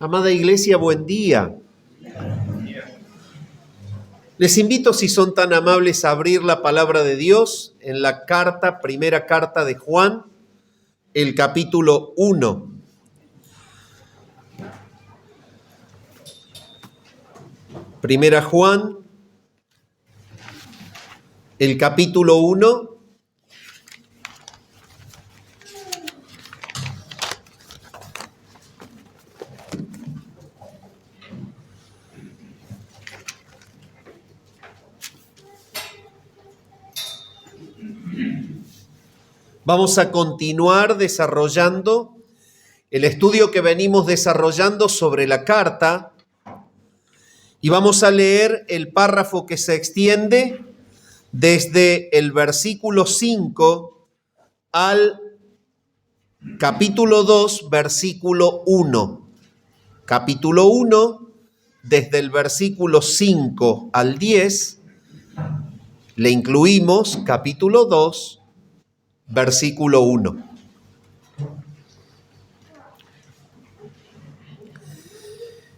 Amada Iglesia, buen día. Les invito, si son tan amables, a abrir la palabra de Dios en la primera carta de Juan, el capítulo 1. Primera Juan, el capítulo 1. Vamos a continuar desarrollando el estudio que venimos desarrollando sobre la carta y vamos a leer el párrafo que se extiende desde el versículo 5 al capítulo 2, versículo 1. Capítulo 1, desde el versículo 5 al 10, le incluimos capítulo 2, versículo 1.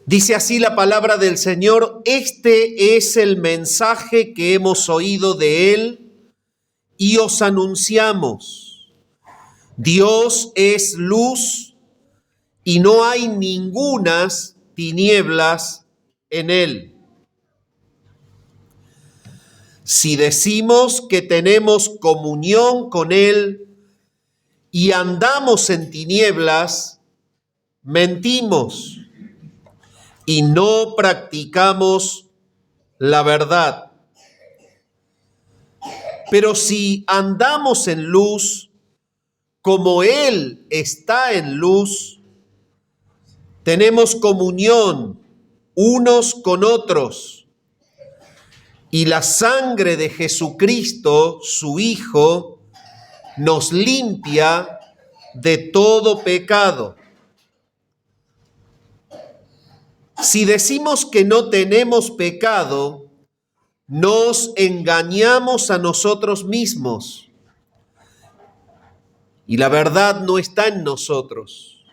Dice así la palabra del Señor: este es el mensaje que hemos oído de Él y os anunciamos. Dios es luz y no hay ningunas tinieblas en Él. Si decimos que tenemos comunión con Él y andamos en tinieblas, mentimos y no practicamos la verdad. Pero si andamos en luz, como Él está en luz, tenemos comunión unos con otros. Y la sangre de Jesucristo, su Hijo, nos limpia de todo pecado. Si decimos que no tenemos pecado, nos engañamos a nosotros mismos y la verdad no está en nosotros.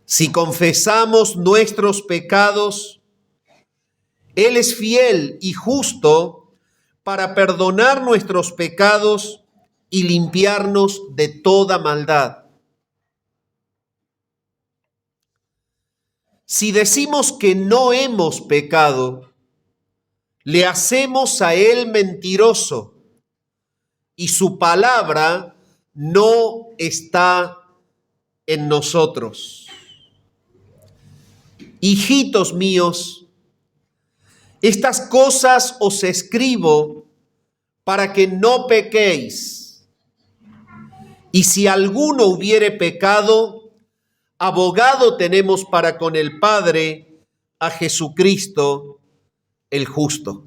Si confesamos nuestros pecados, Él es fiel y justo para perdonar nuestros pecados y limpiarnos de toda maldad. Si decimos que no hemos pecado, le hacemos a Él mentiroso y su palabra no está en nosotros. Hijitos míos, estas cosas os escribo para que no pequéis. Y si alguno hubiere pecado, abogado tenemos para con el Padre, a Jesucristo el justo.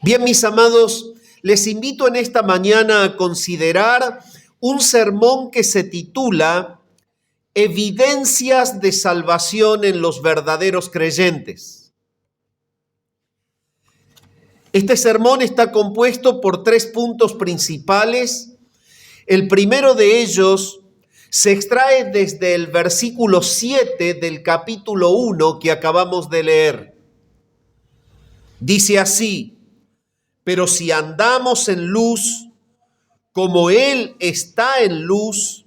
Bien, mis amados, les invito en esta mañana a considerar un sermón que se titula Evidencias de salvación en los verdaderos creyentes. Este sermón está compuesto por 3 puntos principales. El primero de ellos se extrae desde el versículo 7 del capítulo 1 que acabamos de leer. Dice así: pero si andamos en luz, como Él está en luz,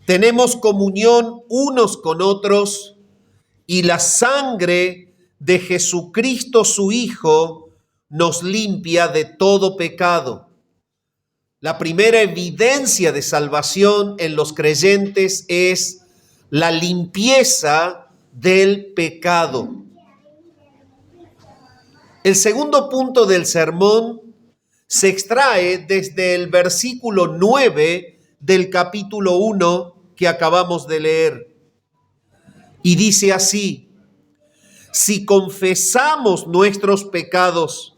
tenemos comunión unos con otros, y la sangre de Jesucristo su Hijo nos limpia de todo pecado. La primera evidencia de salvación en los creyentes es la limpieza del pecado. El segundo punto del sermón se extrae desde el versículo 9 del capítulo 1 que acabamos de leer. Y dice así: si confesamos nuestros pecados,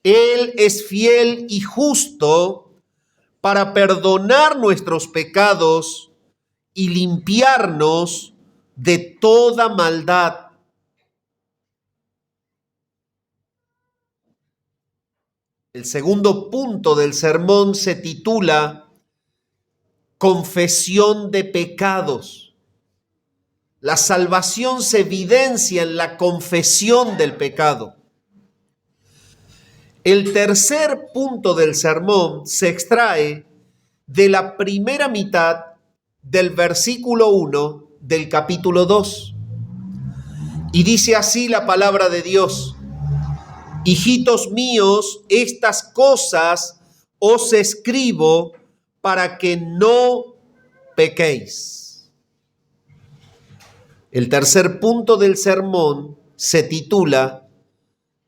Él es fiel y justo para perdonar nuestros pecados y limpiarnos de toda maldad. El segundo punto del sermón se titula Confesión de pecados. La salvación se evidencia en la confesión del pecado. El tercer punto del sermón se extrae de la primera mitad del versículo 1 del capítulo 2. Y dice así la palabra de Dios: hijitos míos, estas cosas os escribo para que no pequéis. El tercer punto del sermón se titula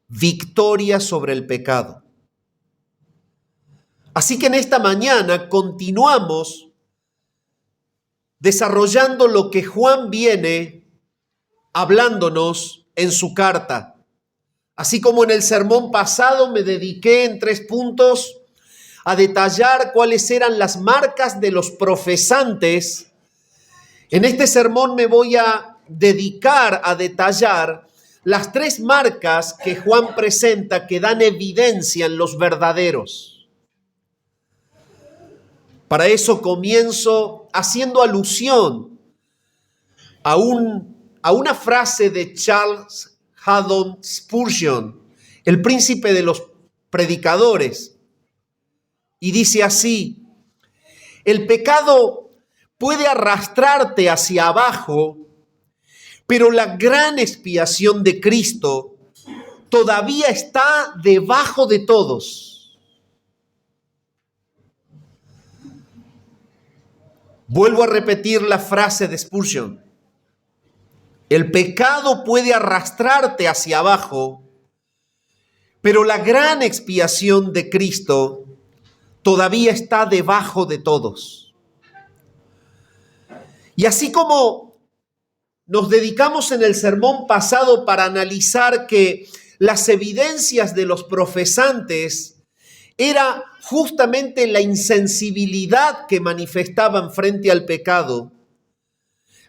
Victoria sobre el pecado. Así que en esta mañana continuamos desarrollando lo que Juan viene hablándonos en su carta. Así como en el sermón pasado me dediqué en 3 puntos a detallar cuáles eran las marcas de los profesantes, en este sermón me voy a dedicar a detallar las 3 marcas que Juan presenta que dan evidencia en los verdaderos. Para eso comienzo haciendo alusión a una frase de Charles Haddon Spurgeon, el príncipe de los predicadores, y dice así: el pecado puede arrastrarte hacia abajo, pero la gran expiación de Cristo todavía está debajo de todos. Vuelvo a repetir la frase de Spurgeon: el pecado puede arrastrarte hacia abajo, pero la gran expiación de Cristo todavía está debajo de todos. Y así como nos dedicamos en el sermón pasado para analizar que las evidencias de los profesantes era justamente la insensibilidad que manifestaban frente al pecado,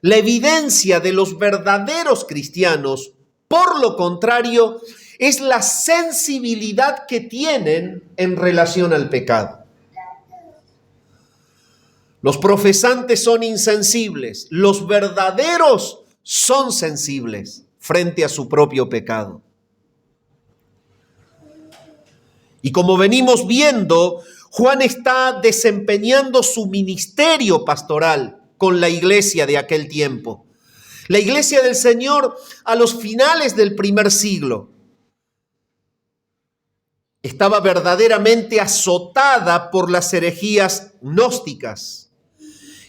la evidencia de los verdaderos cristianos, por lo contrario, es la sensibilidad que tienen en relación al pecado. Los profesantes son insensibles, los verdaderos son sensibles frente a su propio pecado. Y como venimos viendo, Juan está desempeñando su ministerio pastoral con la iglesia de aquel tiempo. La iglesia del Señor a los finales del primer siglo estaba verdaderamente azotada por las herejías gnósticas.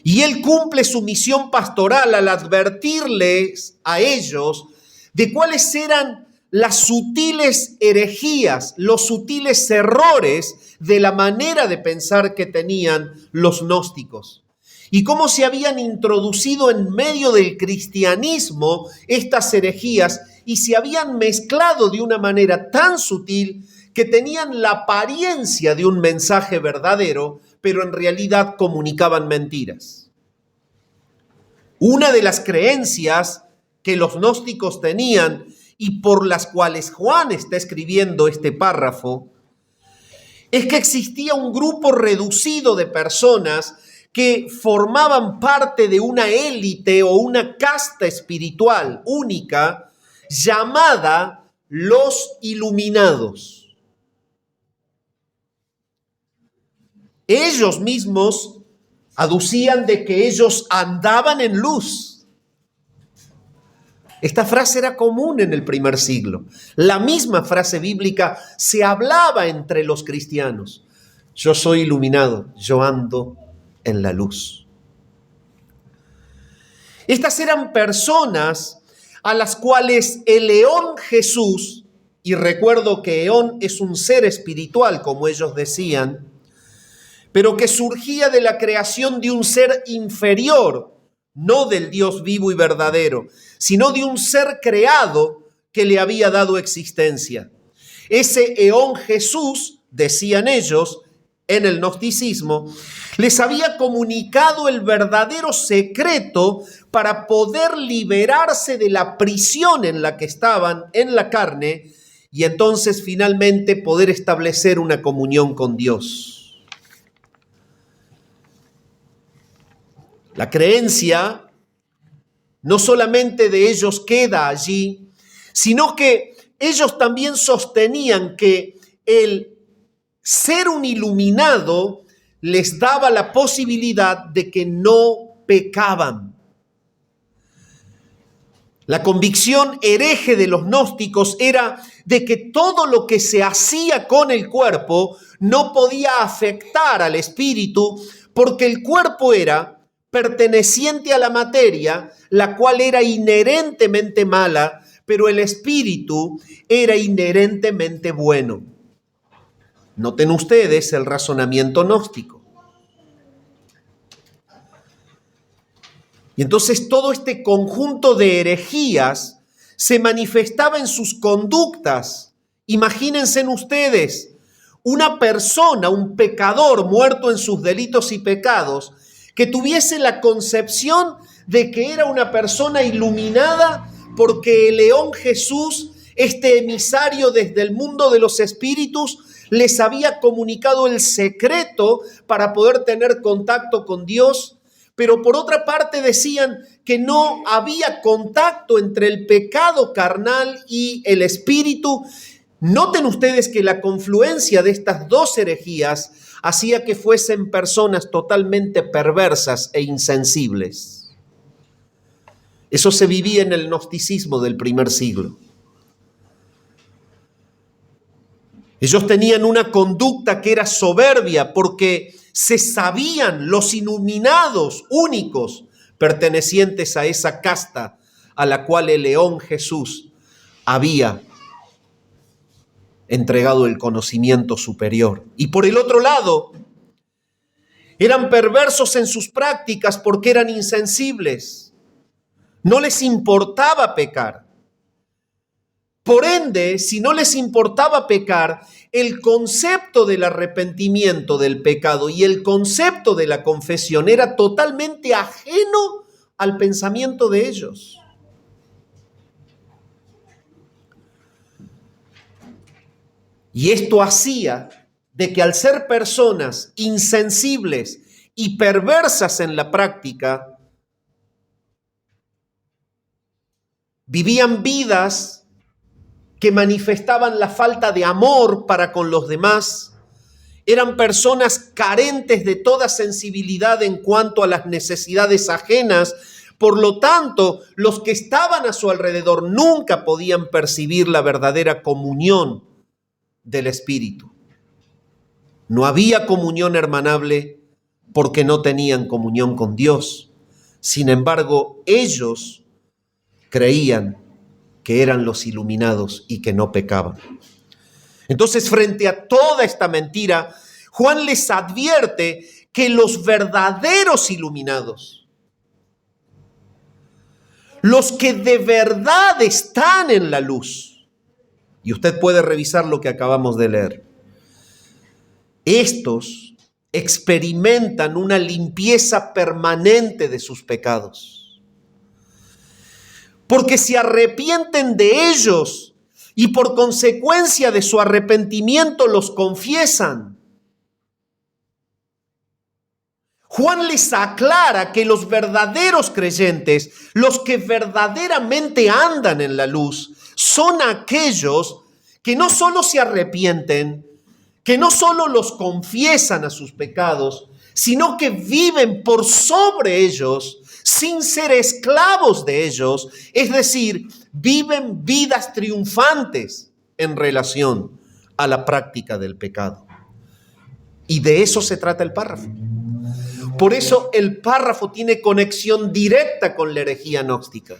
Y él cumple su misión pastoral al advertirles a ellos de cuáles eran las sutiles herejías, los sutiles errores de la manera de pensar que tenían los gnósticos. Y cómo se habían introducido en medio del cristianismo estas herejías y se habían mezclado de una manera tan sutil que tenían la apariencia de un mensaje verdadero, pero en realidad comunicaban mentiras. Una de las creencias que los gnósticos tenían y por las cuales Juan está escribiendo este párrafo es que existía un grupo reducido de personas que formaban parte de una élite o una casta espiritual única llamada los iluminados. Ellos mismos aducían de que ellos andaban en luz. Esta frase era común en el primer siglo. La misma frase bíblica se hablaba entre los cristianos. Yo soy iluminado, yo ando en la luz. Estas eran personas a las cuales el Eón Jesús, y recuerdo que Eón es un ser espiritual, como ellos decían, pero que surgía de la creación de un ser inferior, no del Dios vivo y verdadero, sino de un ser creado que le había dado existencia. Ese Eón Jesús, decían ellos, en el gnosticismo, les había comunicado el verdadero secreto para poder liberarse de la prisión en la que estaban en la carne y entonces finalmente poder establecer una comunión con Dios. La creencia no solamente de ellos queda allí, sino que ellos también sostenían que el ser un iluminado les daba la posibilidad de que no pecaban. La convicción hereje de los gnósticos era de que todo lo que se hacía con el cuerpo no podía afectar al espíritu, porque el cuerpo era perteneciente a la materia, la cual era inherentemente mala, pero el espíritu era inherentemente bueno. Noten ustedes el razonamiento gnóstico. Y entonces todo este conjunto de herejías se manifestaba en sus conductas. Imagínense ustedes, una persona, un pecador muerto en sus delitos y pecados, que tuviese la concepción de que era una persona iluminada porque el león Jesús, este emisario desde el mundo de los espíritus, les había comunicado el secreto para poder tener contacto con Dios. Pero por otra parte decían que no había contacto entre el pecado carnal y el espíritu. Noten ustedes que la confluencia de estas dos herejías hacía que fuesen personas totalmente perversas e insensibles. Eso se vivía en el gnosticismo del primer siglo. Ellos tenían una conducta que era soberbia porque se sabían los iluminados únicos pertenecientes a esa casta a la cual el león Jesús había entregado el conocimiento superior. Y por el otro lado, eran perversos en sus prácticas porque eran insensibles. No les importaba pecar. Por ende, si no les importaba pecar, el concepto del arrepentimiento del pecado y el concepto de la confesión era totalmente ajeno al pensamiento de ellos. Y esto hacía de que al ser personas insensibles y perversas en la práctica, vivían vidas que manifestaban la falta de amor para con los demás, eran personas carentes de toda sensibilidad en cuanto a las necesidades ajenas. Por lo tanto, los que estaban a su alrededor nunca podían percibir la verdadera comunión del Espíritu. No había comunión hermanable porque no tenían comunión con Dios. Sin embargo, ellos creían que eran los iluminados y que no pecaban. Entonces, frente a toda esta mentira, Juan les advierte que los verdaderos iluminados, los que de verdad están en la luz, y usted puede revisar lo que acabamos de leer, estos experimentan una limpieza permanente de sus pecados. Porque se arrepienten de ellos y por consecuencia de su arrepentimiento los confiesan. Juan les aclara que los verdaderos creyentes, los que verdaderamente andan en la luz, son aquellos que no solo se arrepienten, que no solo los confiesan a sus pecados, sino que viven por sobre ellos sin ser esclavos de ellos, es decir, viven vidas triunfantes en relación a la práctica del pecado. Y de eso se trata el párrafo. Por eso el párrafo tiene conexión directa con la herejía gnóstica,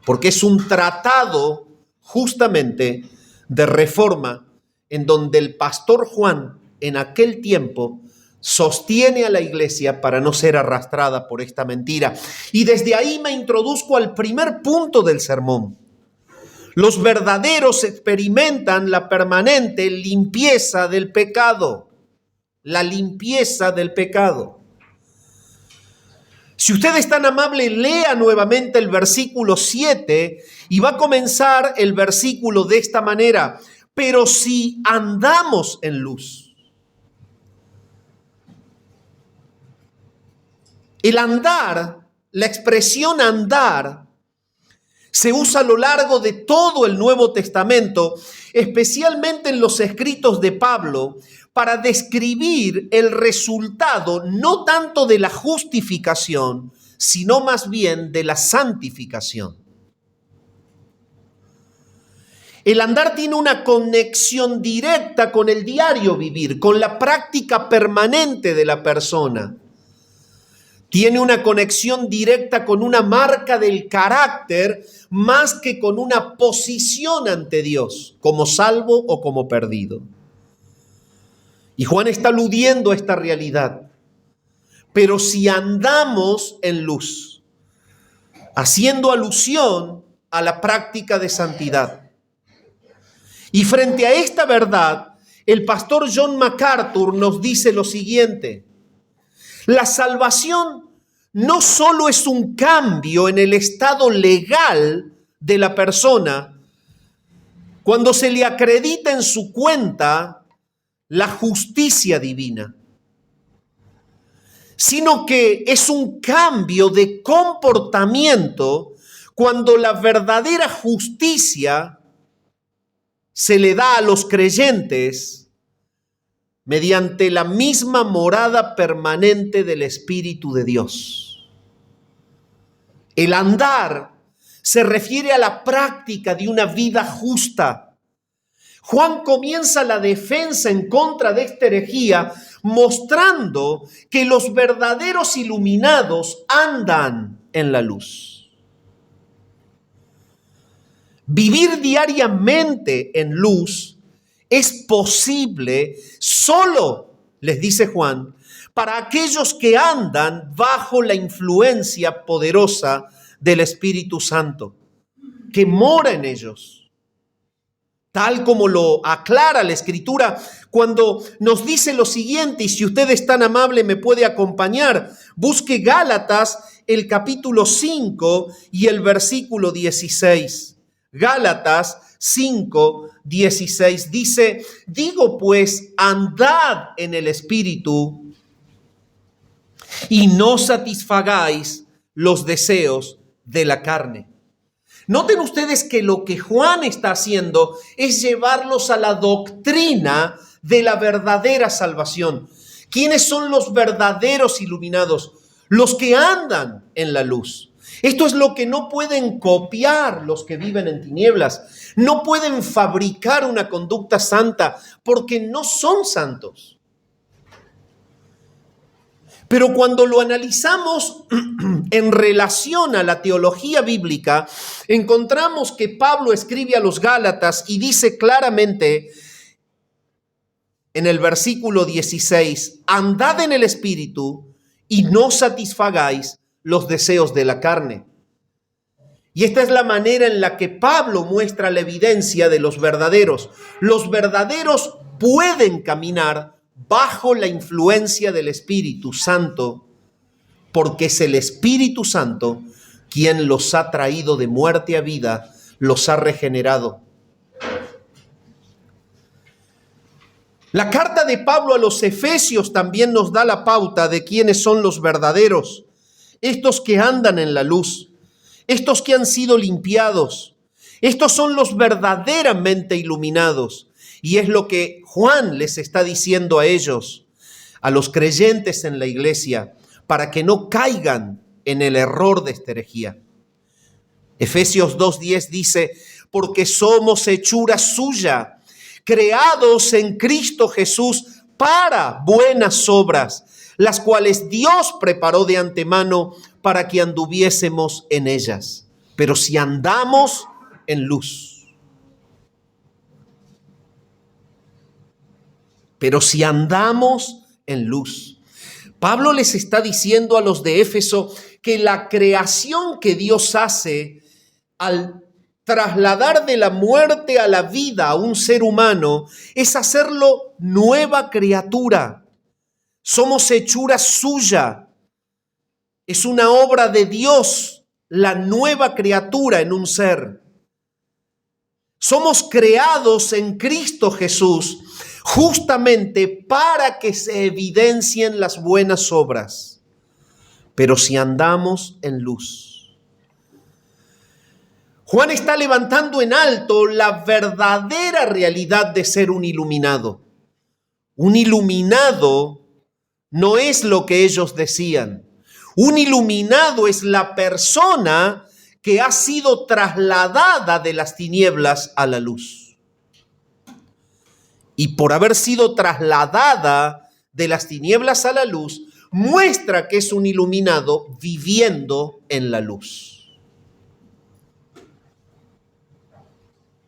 porque es un tratado justamente de reforma en donde el pastor Juan en aquel tiempo sostiene a la iglesia para no ser arrastrada por esta mentira. Y desde ahí me introduzco al primer punto del sermón. Los verdaderos experimentan la permanente limpieza del pecado. La limpieza del pecado. Si usted es tan amable, lea nuevamente el versículo 7 y va a comenzar el versículo de esta manera. Pero si andamos en luz. El andar la expresión andar se usa a lo largo de todo el Nuevo Testamento, especialmente en los escritos de Pablo, para describir el resultado no tanto de la justificación, sino más bien de la santificación. El andar tiene una conexión directa con el diario vivir, con la práctica permanente de la persona. Tiene una conexión directa con una marca del carácter más que con una posición ante Dios, como salvo o como perdido. Y Juan está aludiendo a esta realidad. Pero si andamos en luz, haciendo alusión a la práctica de santidad. Y frente a esta verdad, el pastor John MacArthur nos dice lo siguiente: la salvación no solo es un cambio en el estado legal de la persona, cuando se le acredita en su cuenta la justicia divina, sino que es un cambio de comportamiento cuando la verdadera justicia se le da a los creyentes mediante la misma morada permanente del Espíritu de Dios. El andar se refiere a la práctica de una vida justa. Juan comienza la defensa en contra de esta herejía mostrando que los verdaderos iluminados andan en la luz. Vivir diariamente en luz es posible solo, les dice Juan, para aquellos que andan bajo la influencia poderosa del Espíritu Santo, que mora en ellos. Tal como lo aclara la Escritura cuando nos dice lo siguiente, y si usted es tan amable me puede acompañar, busque Gálatas el capítulo 5 y el versículo 16. Gálatas 5, 16 dice: digo pues, andad en el Espíritu y no satisfagáis los deseos de la carne. Noten ustedes que lo que Juan está haciendo es llevarlos a la doctrina de la verdadera salvación. ¿Quiénes son los verdaderos iluminados? Los que andan en la luz. Esto es lo que no pueden copiar los que viven en tinieblas. No pueden fabricar una conducta santa porque no son santos. Pero cuando lo analizamos en relación a la teología bíblica, encontramos que Pablo escribe a los Gálatas y dice claramente en el versículo 16, andad en el Espíritu y no satisfagáis los deseos de la carne. Y esta es la manera en la que Pablo muestra la evidencia de los verdaderos. Los verdaderos pueden caminar bajo la influencia del Espíritu Santo, porque es el Espíritu Santo quien los ha traído de muerte a vida, los ha regenerado. La carta de Pablo a los Efesios también nos da la pauta de quiénes son los verdaderos, estos que andan en la luz, estos que han sido limpiados, estos son los verdaderamente iluminados. Y es lo que Juan les está diciendo a ellos, a los creyentes en la iglesia, para que no caigan en el error de esta herejía. Efesios 2:10 dice, porque somos hechura suya, creados en Cristo Jesús para buenas obras, las cuales Dios preparó de antemano para que anduviésemos en ellas. Pero si andamos en luz, pero si andamos en luz. Pablo les está diciendo a los de Éfeso que la creación que Dios hace al trasladar de la muerte a la vida a un ser humano es hacerlo nueva criatura. Somos hechura suya. Es una obra de Dios, la nueva criatura en un ser. Somos creados en Cristo Jesús justamente para que se evidencien las buenas obras, pero si andamos en luz. Juan está levantando en alto la verdadera realidad de ser un iluminado. Un iluminado no es lo que ellos decían. Un iluminado es la persona que ha sido trasladada de las tinieblas a la luz. Y por haber sido trasladada de las tinieblas a la luz, muestra que es un iluminado viviendo en la luz.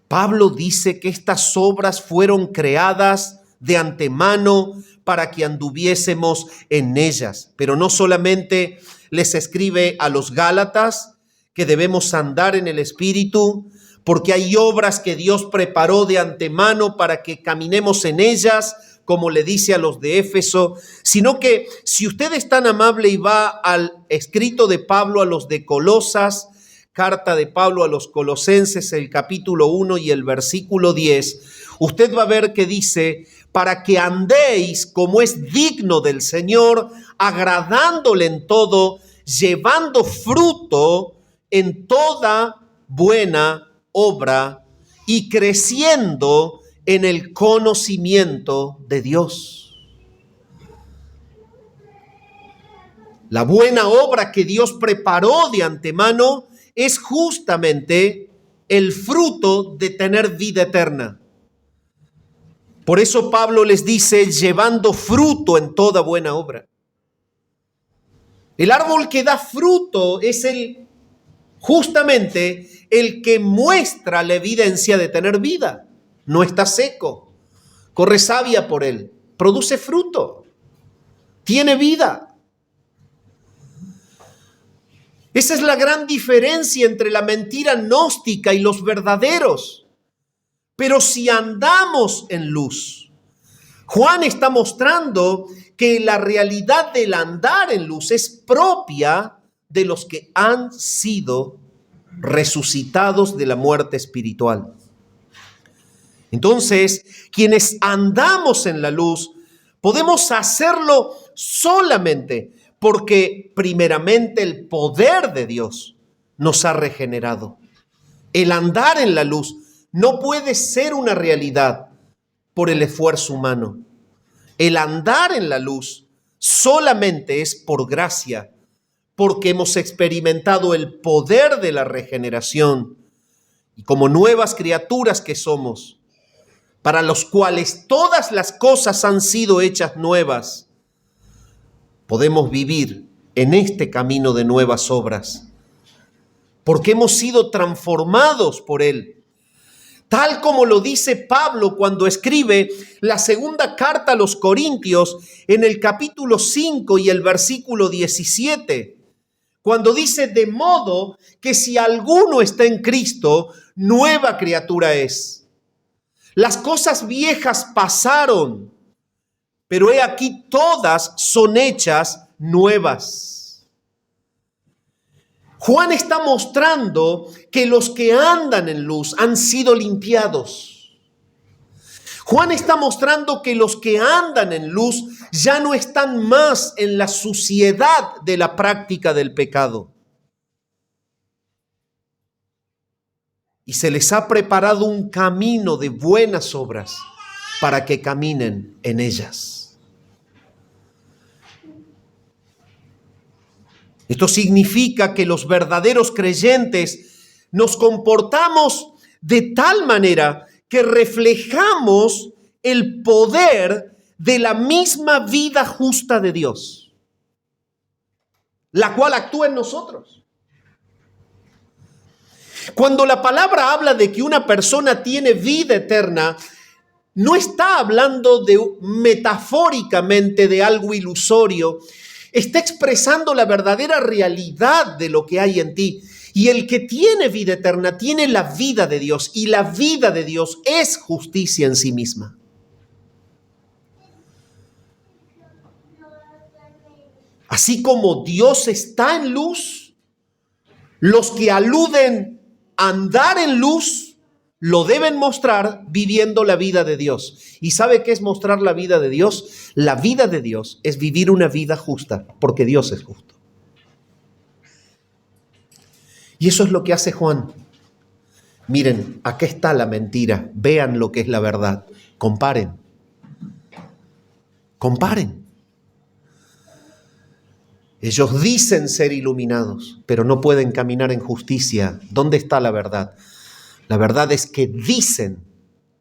Pablo dice que estas obras fueron creadas de antemano para que anduviésemos en ellas. Pero no solamente les escribe a los Gálatas que debemos andar en el Espíritu, porque hay obras que Dios preparó de antemano para que caminemos en ellas, como le dice a los de Éfeso, sino que si usted es tan amable y va al escrito de Pablo a los de Colosas, carta de Pablo a los Colosenses, el capítulo 1 y el versículo 10, usted va a ver que dice, para que andéis como es digno del Señor, agradándole en todo, llevando fruto en toda buena obra y creciendo en el conocimiento de Dios. La buena obra que Dios preparó de antemano es justamente el fruto de tener vida eterna. Por eso Pablo les dice, llevando fruto en toda buena obra. El árbol que da fruto es justamente el que muestra la evidencia de tener vida. No está seco, corre savia por él, produce fruto, tiene vida. Esa es la gran diferencia entre la mentira gnóstica y los verdaderos. Pero si andamos en luz, Juan está mostrando que la realidad del andar en luz es propia de los que han sido resucitados de la muerte espiritual. Entonces, quienes andamos en la luz, podemos hacerlo solamente porque primeramente el poder de Dios nos ha regenerado. El andar en la luz no puede ser una realidad por el esfuerzo humano. El andar en la luz solamente es por gracia, porque hemos experimentado el poder de la regeneración y como nuevas criaturas que somos, para los cuales todas las cosas han sido hechas nuevas, podemos vivir en este camino de nuevas obras, porque hemos sido transformados por Él. Tal como lo dice Pablo cuando escribe la segunda carta a los Corintios en el capítulo 5 y el versículo 17, cuando dice, de modo que si alguno está en Cristo, nueva criatura es. Las cosas viejas pasaron, pero he aquí todas son hechas nuevas. Juan está mostrando que los que andan en luz han sido limpiados. Juan está mostrando que los que andan en luz ya no están más en la suciedad de la práctica del pecado. Y se les ha preparado un camino de buenas obras para que caminen en ellas. Esto significa que los verdaderos creyentes nos comportamos de tal manera que reflejamos el poder de la misma vida justa de Dios, la cual actúa en nosotros. Cuando la palabra habla de que una persona tiene vida eterna, no está hablando metafóricamente de algo ilusorio, está expresando la verdadera realidad de lo que hay en ti. Y el que tiene vida eterna tiene la vida de Dios, y la vida de Dios es justicia en sí misma. Así como Dios está en luz, los que aluden a andar en luz lo deben mostrar viviendo la vida de Dios. ¿Y sabe qué es mostrar la vida de Dios? La vida de Dios es vivir una vida justa, porque Dios es justo. Y eso es lo que hace Juan. Miren, acá está la mentira. Vean lo que es la verdad. Comparen. Comparen. Ellos dicen ser iluminados, pero no pueden caminar en justicia. ¿Dónde está la verdad? La verdad es que dicen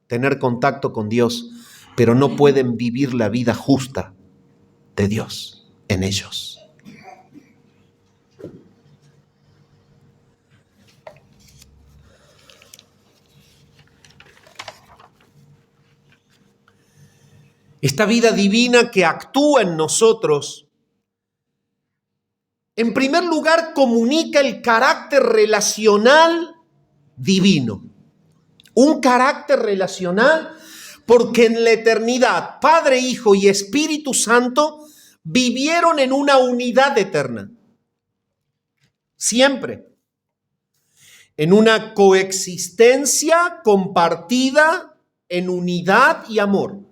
tener contacto con Dios, pero no pueden vivir la vida justa de Dios en ellos. Esta vida divina que actúa en nosotros, en primer lugar, comunica el carácter relacional divino. Un carácter relacional porque en la eternidad Padre, Hijo y Espíritu Santo vivieron en una unidad eterna. Siempre. En una coexistencia compartida en unidad y amor.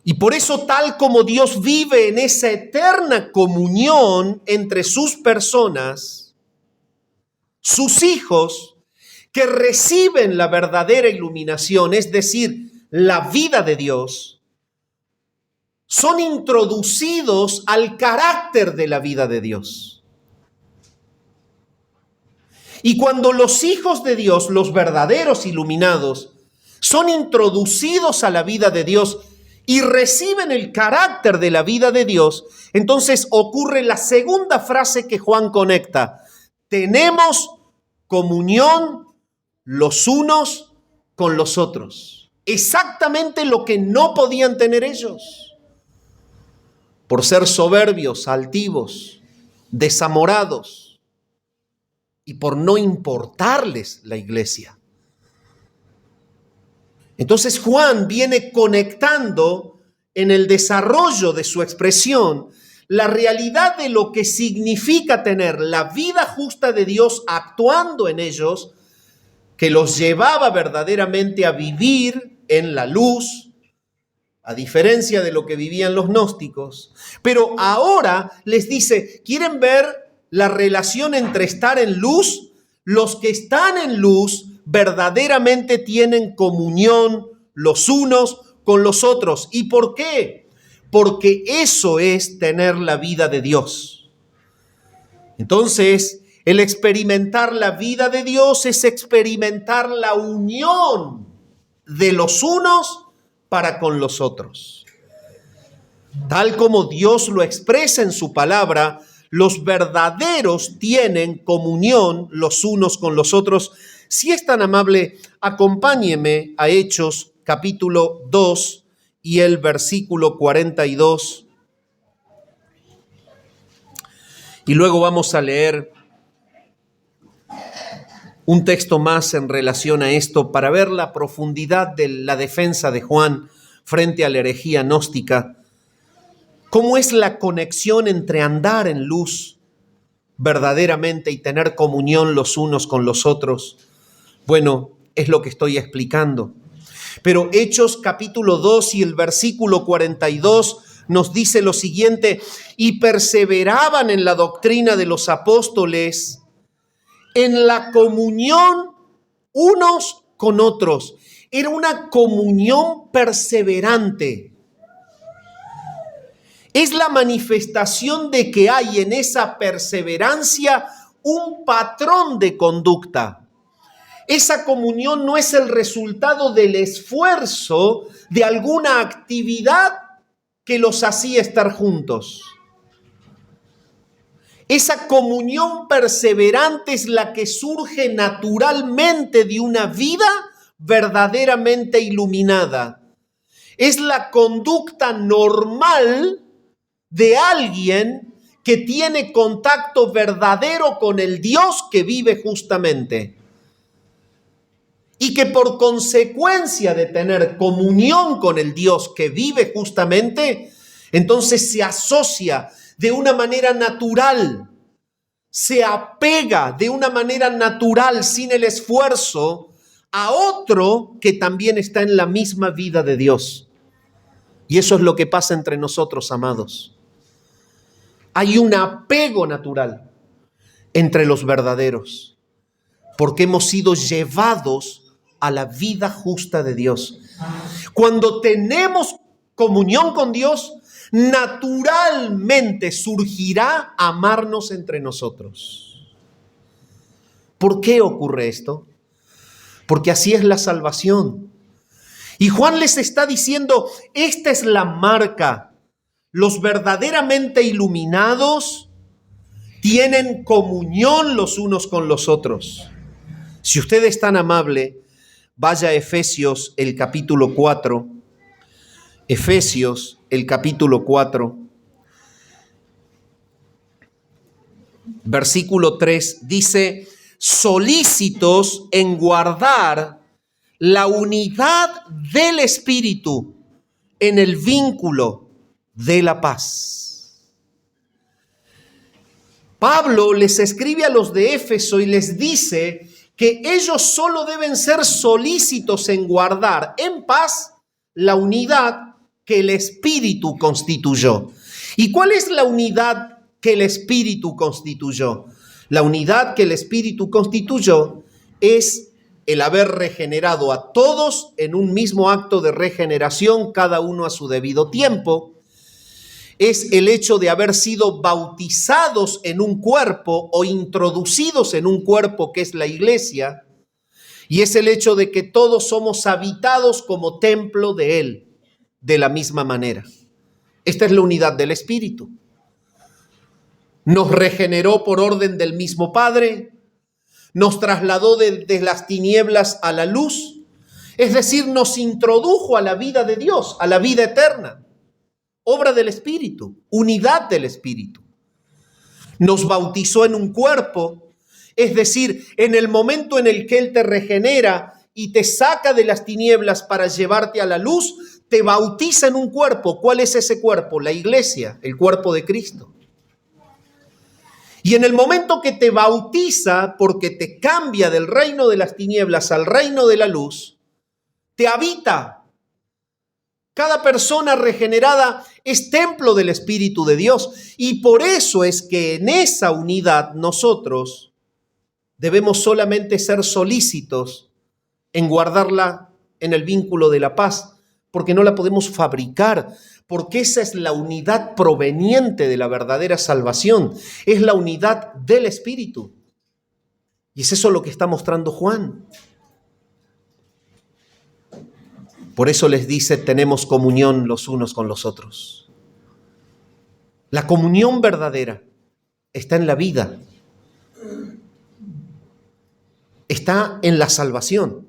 Y por eso, tal como Dios vive en esa eterna comunión entre sus personas, sus hijos que reciben la verdadera iluminación, es decir, la vida de Dios, son introducidos al carácter de la vida de Dios. Y cuando los hijos de Dios, los verdaderos iluminados, son introducidos a la vida de Dios y reciben el carácter de la vida de Dios, entonces ocurre la segunda frase que Juan conecta. Tenemos comunión los unos con los otros. Exactamente lo que no podían tener ellos. Por ser soberbios, altivos, desamorados y por no importarles la iglesia. Entonces Juan viene conectando en el desarrollo de su expresión la realidad de lo que significa tener la vida justa de Dios actuando en ellos, que los llevaba verdaderamente a vivir en la luz, a diferencia de lo que vivían los gnósticos. Pero ahora les dice, ¿quieren ver la relación entre estar en luz? Los que están en luz verdaderamente tienen comunión los unos con los otros. ¿Y por qué? Porque eso es tener la vida de Dios. Entonces, el experimentar la vida de Dios es experimentar la unión de los unos para con los otros. Tal como Dios lo expresa en su palabra, los verdaderos tienen comunión los unos con los otros. Si es tan amable, acompáñeme a Hechos capítulo 2 y el versículo 42. Y luego vamos a leer un texto más en relación a esto para ver la profundidad de la defensa de Juan frente a la herejía gnóstica. ¿Cómo es la conexión entre andar en luz verdaderamente y tener comunión los unos con los otros? Bueno, es lo que estoy explicando. Pero Hechos capítulo 2 y el versículo 42 nos dice lo siguiente: y perseveraban en la doctrina de los apóstoles, en la comunión unos con otros. Era una comunión perseverante. Es la manifestación de que hay en esa perseverancia un patrón de conducta. Esa comunión no es el resultado del esfuerzo de alguna actividad que los hacía estar juntos. Esa comunión perseverante es la que surge naturalmente de una vida verdaderamente iluminada. Es la conducta normal de alguien que tiene contacto verdadero con el Dios que vive justamente. Y que por consecuencia de tener comunión con el Dios que vive justamente, entonces se asocia de una manera natural, se apega de una manera natural, sin el esfuerzo, a otro que también está en la misma vida de Dios. Y eso es lo que pasa entre nosotros, amados. Hay un apego natural. entre los verdaderos, porque hemos sido llevados a la vida justa de Dios. Cuando tenemos comunión con Dios, naturalmente surgirá amarnos entre nosotros. ¿Por qué ocurre esto? Porque así es la salvación. Y Juan les está diciendo, esta es la marca. Los verdaderamente iluminados tienen comunión los unos con los otros. Si usted es tan amable, vaya a Efesios el capítulo 4. Efesios el capítulo 4. Versículo 3 dice, solícitos en guardar la unidad del Espíritu en el vínculo de la paz. Pablo les escribe a los de Éfeso y les dice que ellos solo deben ser solícitos en guardar en paz la unidad que el Espíritu constituyó. ¿Y cuál es la unidad que el Espíritu constituyó? La unidad que el Espíritu constituyó es el haber regenerado a todos en un mismo acto de regeneración, cada uno a su debido tiempo. Es el hecho de haber sido bautizados en un cuerpo o introducidos en un cuerpo que es la iglesia. Y es el hecho de que todos somos habitados como templo de Él, de la misma manera. Esta es la unidad del Espíritu. Nos regeneró por orden del mismo Padre, nos trasladó de las tinieblas a la luz, es decir, nos introdujo a la vida de Dios, a la vida eterna. Obra del Espíritu, unidad del Espíritu. Nos bautizó en un cuerpo, es decir, en el momento en el que Él te regenera y te saca de las tinieblas para llevarte a la luz, te bautiza en un cuerpo. ¿Cuál es ese cuerpo? La iglesia, el cuerpo de Cristo. Y en el momento que te bautiza, porque te cambia del reino de las tinieblas al reino de la luz, te habita. Cada persona regenerada es templo del Espíritu de Dios. Y por eso es que en esa unidad nosotros debemos solamente ser solícitos en guardarla en el vínculo de la paz, porque no la podemos fabricar, porque esa es la unidad proveniente de la verdadera salvación, es la unidad del Espíritu. Y es eso lo que está mostrando Juan. Por eso les dice, tenemos comunión los unos con los otros. La comunión verdadera está en la vida, está en la salvación.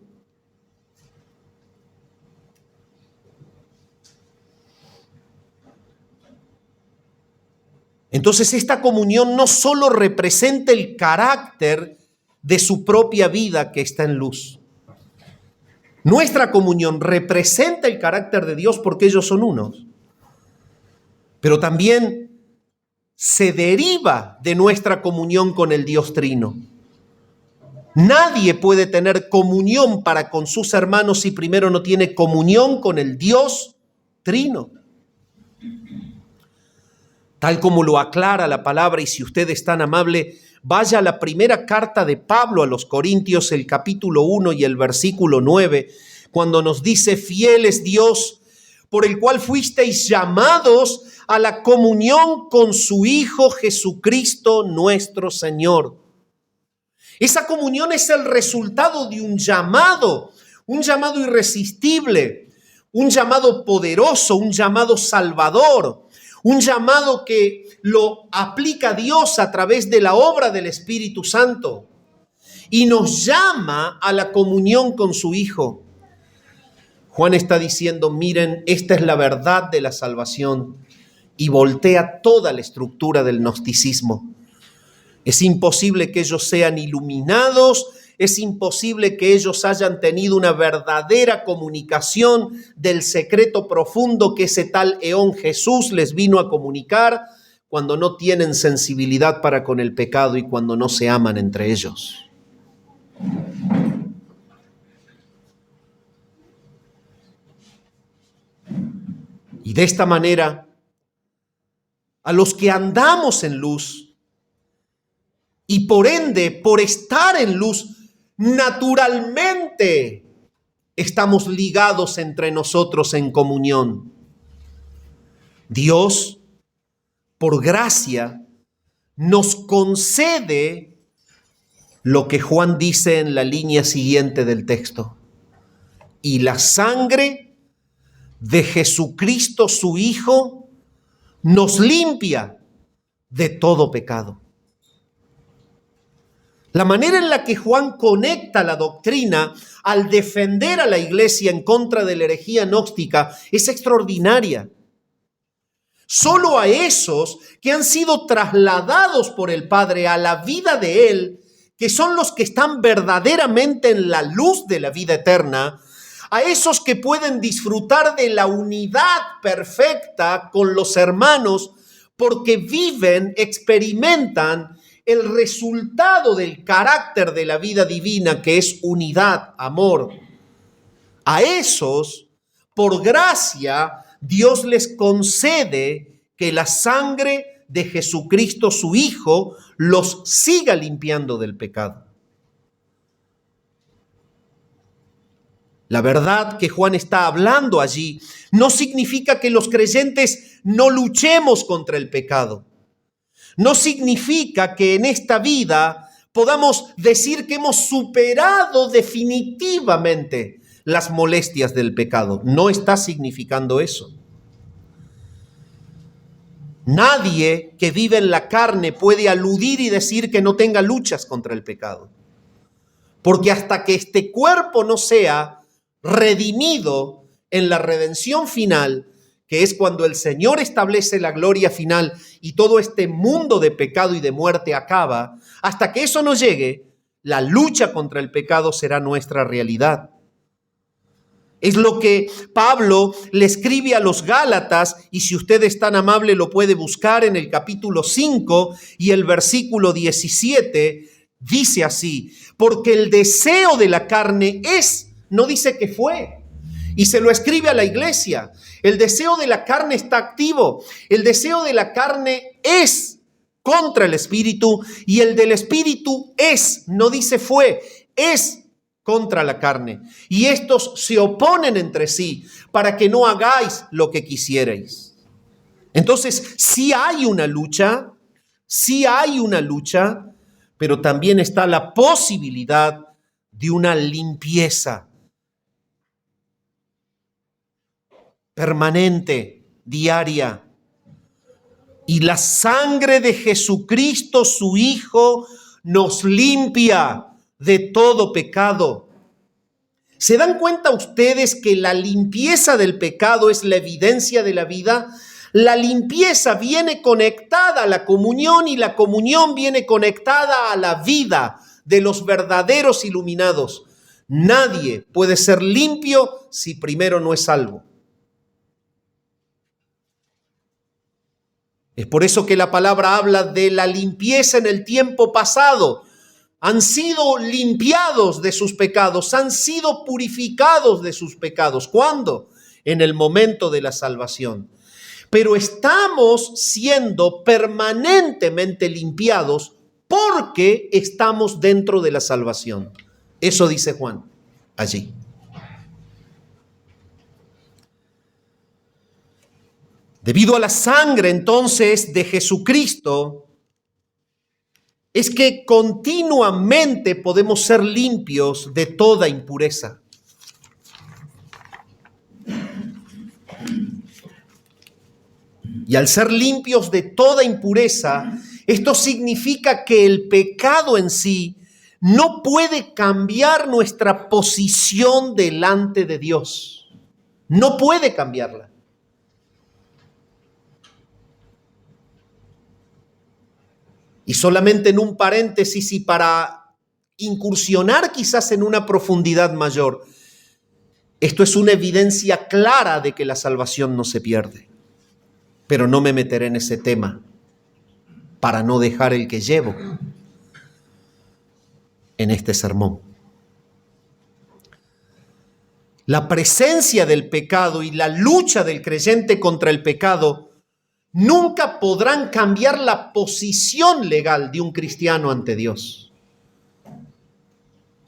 Entonces esta comunión no solo representa el carácter de su propia vida que está en luz. Nuestra comunión representa el carácter de Dios porque ellos son unos. Pero también se deriva de nuestra comunión con el Dios Trino. Nadie puede tener comunión para con sus hermanos si primero no tiene comunión con el Dios Trino. Tal como lo aclara la palabra, y si usted es tan amable, vaya a la primera carta de Pablo a los Corintios, el capítulo 1 y el versículo 9, cuando nos dice, fiel es Dios, por el cual fuisteis llamados a la comunión con su Hijo Jesucristo nuestro Señor. Esa comunión es el resultado de un llamado irresistible, un llamado poderoso, un llamado salvador, un llamado que lo aplica Dios a través de la obra del Espíritu Santo y nos llama a la comunión con su Hijo. Juan está diciendo, miren, esta es la verdad de la salvación y voltea toda la estructura del gnosticismo. Es imposible que ellos sean iluminados, es imposible que ellos hayan tenido una verdadera comunicación del secreto profundo que ese tal Eón Jesús les vino a comunicar cuando no tienen sensibilidad para con el pecado y cuando no se aman entre ellos. Y de esta manera, a los que andamos en luz, Y por ende, por estar en luz, naturalmente estamos ligados entre nosotros en comunión. Dios, por gracia, nos concede lo que Juan dice en la línea siguiente del texto. Y la sangre de Jesucristo, su Hijo, nos limpia de todo pecado. La manera en la que Juan conecta la doctrina al defender a la iglesia en contra de la herejía gnóstica es extraordinaria. Solo a esos que han sido trasladados por el Padre a la vida de Él, que son los que están verdaderamente en la luz de la vida eterna, a esos que pueden disfrutar de la unidad perfecta con los hermanos porque viven, experimentan el resultado del carácter de la vida divina, que es unidad, amor. A esos, por gracia, Dios les concede que la sangre de Jesucristo, su Hijo, los siga limpiando del pecado. La verdad que Juan está hablando allí no significa que los creyentes no luchemos contra el pecado. No significa que en esta vida podamos decir que hemos superado definitivamente las molestias del pecado. No está significando eso. Nadie que vive en la carne puede aludir y decir que no tenga luchas contra el pecado. Porque hasta que este cuerpo no sea redimido en la redención final, que es cuando el Señor establece la gloria final y todo este mundo de pecado y de muerte acaba, hasta que eso no llegue, la lucha contra el pecado será nuestra realidad. Es lo que Pablo le escribe a los Gálatas, y si usted es tan amable lo puede buscar en el capítulo 5 y el versículo 17, dice así: porque el deseo de la carne es, no dice que fue, y se lo escribe a la iglesia. El deseo de la carne está activo. El deseo de la carne es contra el espíritu, y el del espíritu es, no dice fue, es contra la carne. Y estos se oponen entre sí para que no hagáis lo que quisierais. Entonces, sí hay una lucha, pero también está la posibilidad de una limpieza permanente, diaria. Y la sangre de Jesucristo, su Hijo, nos limpia de todo pecado. ¿Se dan cuenta ustedes que la limpieza del pecado es la evidencia de la vida? La limpieza viene conectada a la comunión, y la comunión viene conectada a la vida de los verdaderos iluminados. Nadie puede ser limpio si primero no es salvo. Es por eso que la palabra habla de la limpieza en el tiempo pasado. Han sido limpiados de sus pecados, han sido purificados de sus pecados. ¿Cuándo? En el momento de la salvación. Pero estamos siendo permanentemente limpiados porque estamos dentro de la salvación. Eso dice Juan allí. Debido a la sangre entonces de Jesucristo, es que continuamente podemos ser limpios de toda impureza. Y al ser limpios de toda impureza, esto significa que el pecado en sí no puede cambiar nuestra posición delante de Dios. No puede cambiarla. Y solamente en un paréntesis, y para incursionar quizás en una profundidad mayor, esto es una evidencia clara de que la salvación no se pierde. Pero no me meteré en ese tema para no dejar el que llevo en este sermón. La presencia del pecado y la lucha del creyente contra el pecado nunca podrán cambiar la posición legal de un cristiano ante Dios.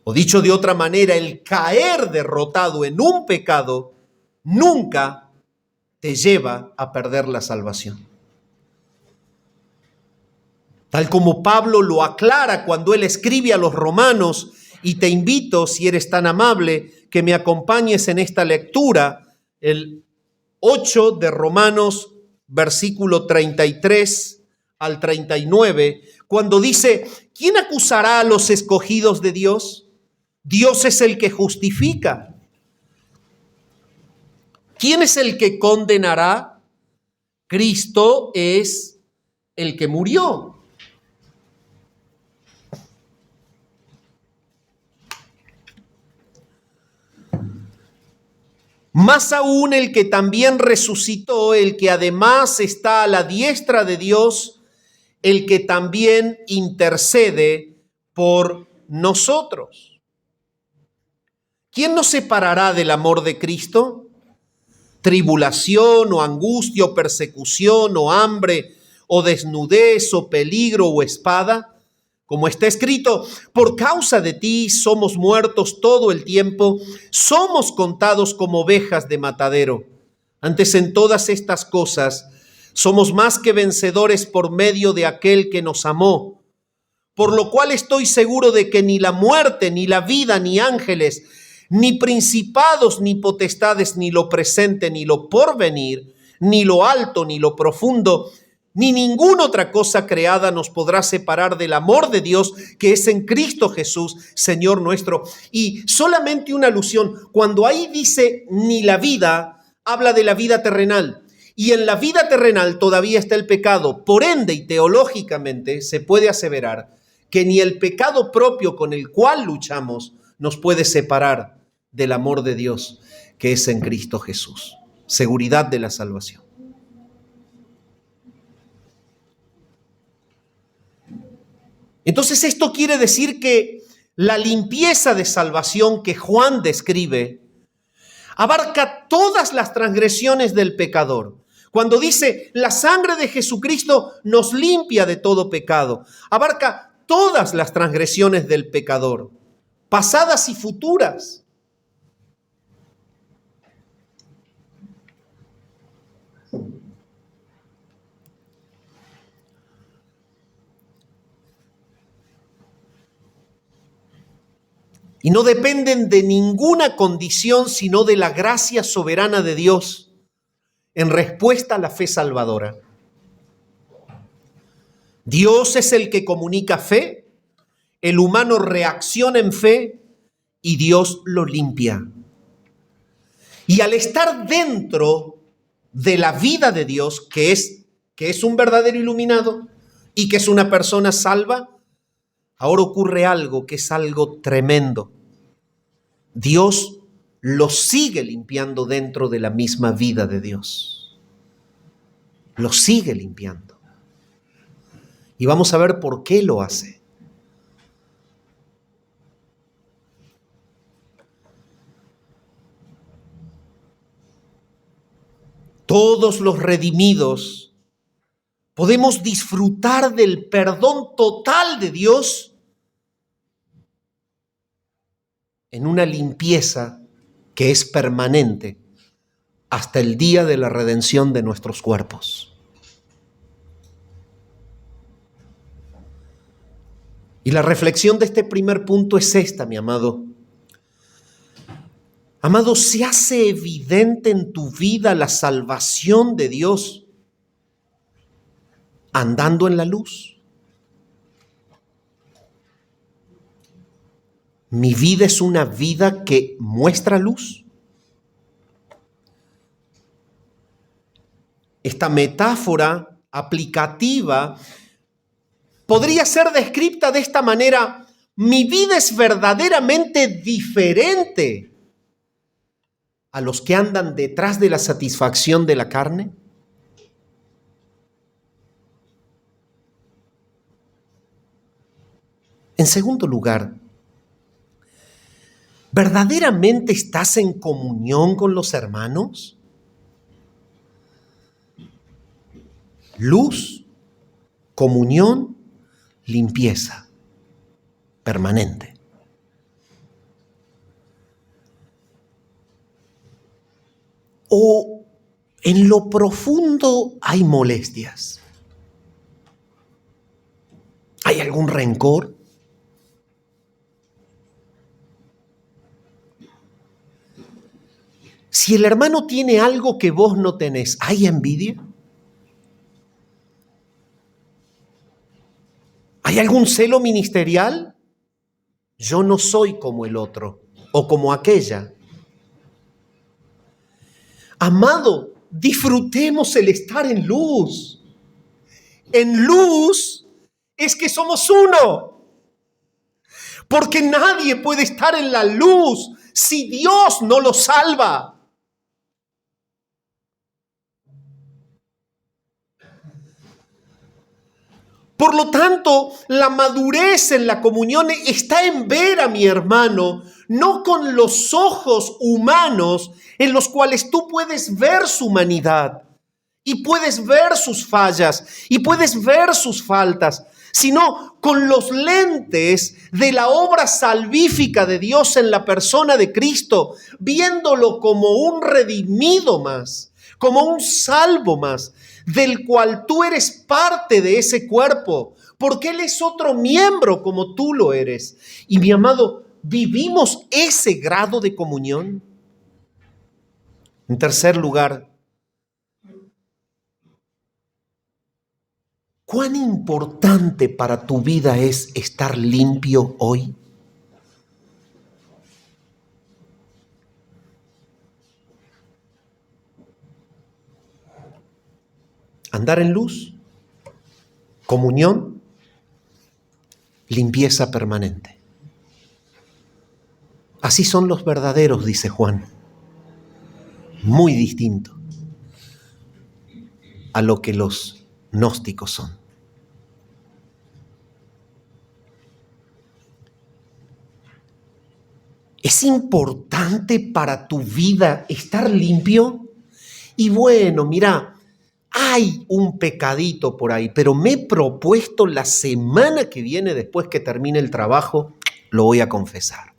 O dicho de otra manera, el caer derrotado en un pecado nunca te lleva a perder la salvación. Tal como Pablo lo aclara cuando él escribe a los romanos, y te invito, si eres tan amable, que me acompañes en esta lectura, el 8 de Romanos, versículo 33 al 39, cuando dice: ¿quién acusará a los escogidos de Dios? Dios es el que justifica. ¿Quién es el que condenará? Cristo es el que murió. Más aún el que también resucitó, el que además está a la diestra de Dios, el que también intercede por nosotros. ¿Quién nos separará del amor de Cristo? ¿Tribulación o angustia o persecución o hambre o desnudez o peligro o espada? Como está escrito: por causa de ti somos muertos todo el tiempo, somos contados como ovejas de matadero. Antes en todas estas cosas somos más que vencedores por medio de aquel que nos amó. Por lo cual estoy seguro de que ni la muerte, ni la vida, ni ángeles, ni principados, ni potestades, ni lo presente, ni lo porvenir, ni lo alto, ni lo profundo, ni ninguna otra cosa creada nos podrá separar del amor de Dios que es en Cristo Jesús, Señor nuestro. Y solamente una alusión, cuando ahí dice ni la vida, habla de la vida terrenal. Y en la vida terrenal todavía está el pecado. Por ende, y teológicamente, se puede aseverar que ni el pecado propio con el cual luchamos nos puede separar del amor de Dios que es en Cristo Jesús. Seguridad de la salvación. Entonces esto quiere decir que la limpieza de salvación que Juan describe abarca todas las transgresiones del pecador. Cuando dice la sangre de Jesucristo nos limpia de todo pecado, abarca todas las transgresiones del pecador, pasadas y futuras. Y no dependen de ninguna condición, sino de la gracia soberana de Dios en respuesta a la fe salvadora. Dios es el que comunica fe, el humano reacciona en fe y Dios lo limpia. Y al estar dentro de la vida de Dios, que es un verdadero iluminado y que es una persona salva, ahora ocurre algo que es algo tremendo. Dios lo sigue limpiando dentro de la misma vida de Dios. Lo sigue limpiando. Y vamos a ver por qué lo hace. Todos los redimidos podemos disfrutar del perdón total de Dios en una limpieza que es permanente hasta el día de la redención de nuestros cuerpos. Y la reflexión de este primer punto es esta, mi amado. Amado, ¿se hace evidente en tu vida la salvación de Dios andando en la luz? ¿Mi vida es una vida que muestra luz? Esta metáfora aplicativa podría ser descrita de esta manera: mi vida es verdaderamente diferente a los que andan detrás de la satisfacción de la carne. En segundo lugar, ¿verdaderamente estás en comunión con los hermanos? Luz, comunión, limpieza permanente. O en lo profundo hay molestias. ¿Hay algún rencor? Si el hermano tiene algo que vos no tenés, ¿hay envidia? ¿Hay algún celo ministerial? Yo no soy como el otro o como aquella. Amado, disfrutemos el estar en luz. En luz es que somos uno. Porque nadie puede estar en la luz si Dios no lo salva. Por lo tanto, la madurez en la comunión está en ver a mi hermano, no con los ojos humanos en los cuales tú puedes ver su humanidad y puedes ver sus fallas y puedes ver sus faltas, sino con los lentes de la obra salvífica de Dios en la persona de Cristo, viéndolo como un redimido más, como un salvo más, del cual tú eres parte de ese cuerpo, porque Él es otro miembro como tú lo eres. Y mi amado, ¿vivimos ese grado de comunión? En tercer lugar, ¿cuán importante para tu vida es estar limpio hoy? Andar en luz, comunión, limpieza permanente. Así son los verdaderos, dice Juan. Muy distinto a lo que los gnósticos son. ¿Es importante para tu vida estar limpio? Y bueno, mira, hay un pecadito por ahí, pero me he propuesto la semana que viene, después que termine el trabajo, lo voy a confesar.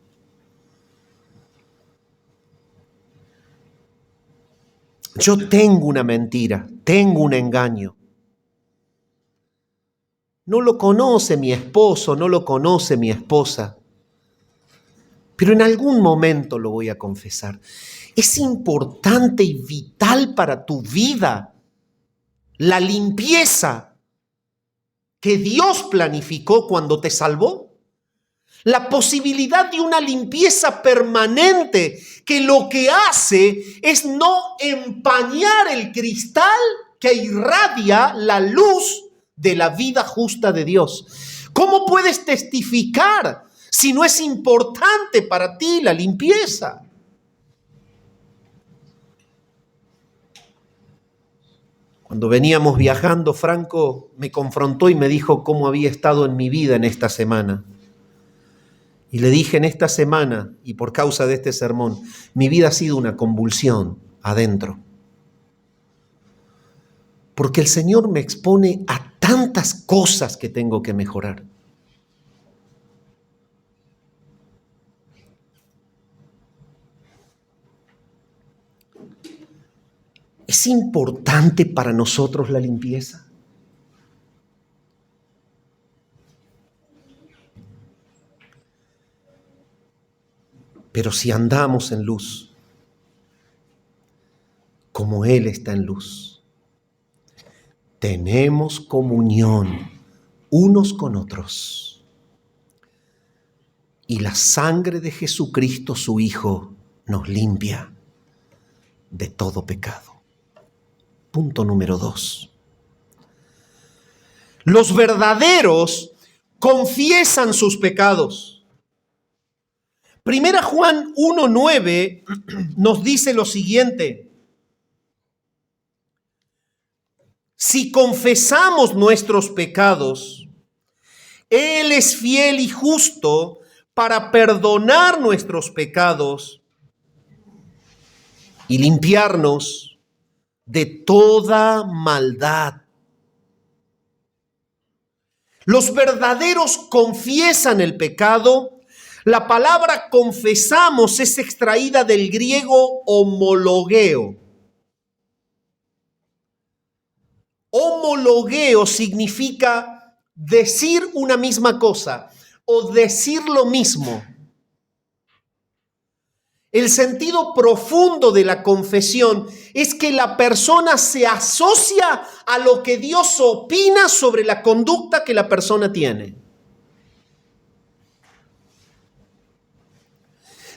Yo tengo una mentira, tengo un engaño. No lo conoce mi esposo, no lo conoce mi esposa, pero en algún momento lo voy a confesar. Es importante y vital para tu vida la limpieza que Dios planificó cuando te salvó. La posibilidad de una limpieza permanente que lo que hace es no empañar el cristal que irradia la luz de la vida justa de Dios. ¿Cómo puedes testificar si no es importante para ti la limpieza? Cuando veníamos viajando, Franco me confrontó y me dijo cómo había estado en mi vida en esta semana. Y le dije en esta semana, y por causa de este sermón, mi vida ha sido una convulsión adentro. Porque el Señor me expone a tantas cosas que tengo que mejorar. ¿Es importante para nosotros la limpieza? Pero si andamos en luz, como Él está en luz, tenemos comunión unos con otros. Y la sangre de Jesucristo, su Hijo, nos limpia de todo pecado. Punto número 2. Los verdaderos confiesan sus pecados. Primera Juan 1:9 nos dice lo siguiente: si confesamos nuestros pecados, Él es fiel y justo para perdonar nuestros pecados y limpiarnos de toda maldad. Los verdaderos confiesan el pecado. La palabra confesamos es extraída del griego homologeo. Homologeo significa decir una misma cosa o decir lo mismo. El sentido profundo de la confesión es que la persona se asocia a lo que Dios opina sobre la conducta que la persona tiene.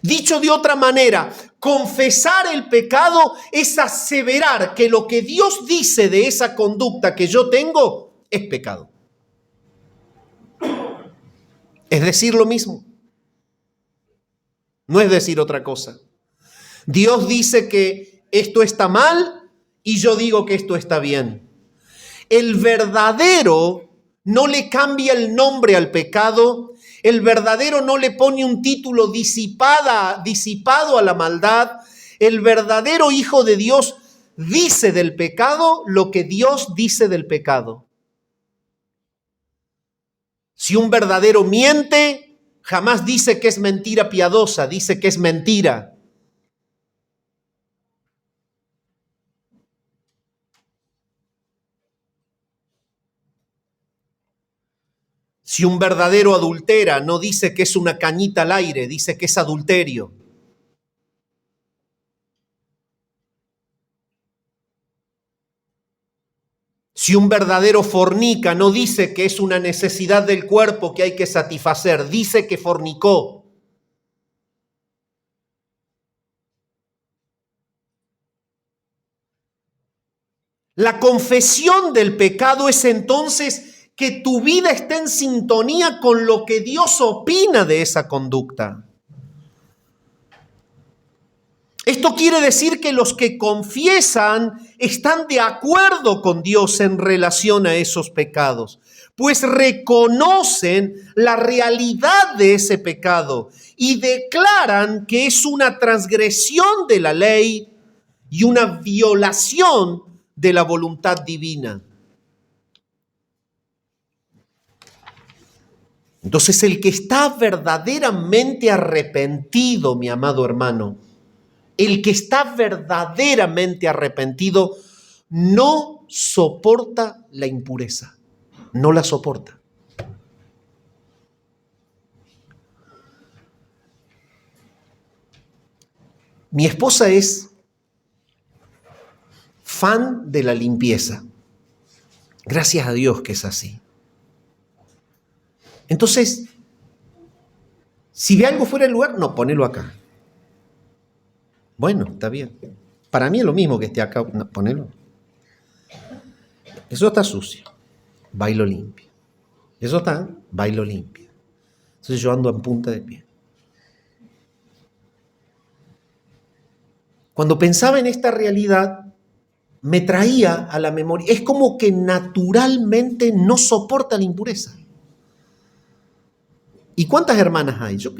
Dicho de otra manera, confesar el pecado es aseverar que lo que Dios dice de esa conducta que yo tengo es pecado. Es decir lo mismo. No es decir otra cosa. Dios dice que esto está mal y yo digo que esto está bien. El verdadero no le cambia el nombre al pecado. El verdadero no le pone un título disipado a la maldad. El verdadero hijo de Dios dice del pecado lo que Dios dice del pecado. Si un verdadero miente, jamás dice que es mentira piadosa, dice que es mentira. Si un verdadero adultera, no dice que es una cañita al aire, dice que es adulterio. Si un verdadero fornica, no dice que es una necesidad del cuerpo que hay que satisfacer, dice que fornicó. La confesión del pecado es entonces que tu vida esté en sintonía con lo que Dios opina de esa conducta. Esto quiere decir que los que confiesan están de acuerdo con Dios en relación a esos pecados, pues reconocen la realidad de ese pecado y declaran que es una transgresión de la ley y una violación de la voluntad divina. Entonces, el que está verdaderamente arrepentido, mi amado hermano, el que está verdaderamente arrepentido no soporta la impureza, no la soporta. Mi esposa es fan de la limpieza. Gracias a Dios que es así. Entonces, si ve algo fuera del lugar, no, ponelo acá. Bueno, está bien. Para mí es lo mismo que esté acá, no, ponelo. Eso está sucio, va y lo limpia. Eso está, va y lo limpia. Entonces yo ando en punta de pie. Cuando pensaba en esta realidad, me traía a la memoria, es como que naturalmente no soporta la impureza. ¿Y cuántas hermanas hay? Yo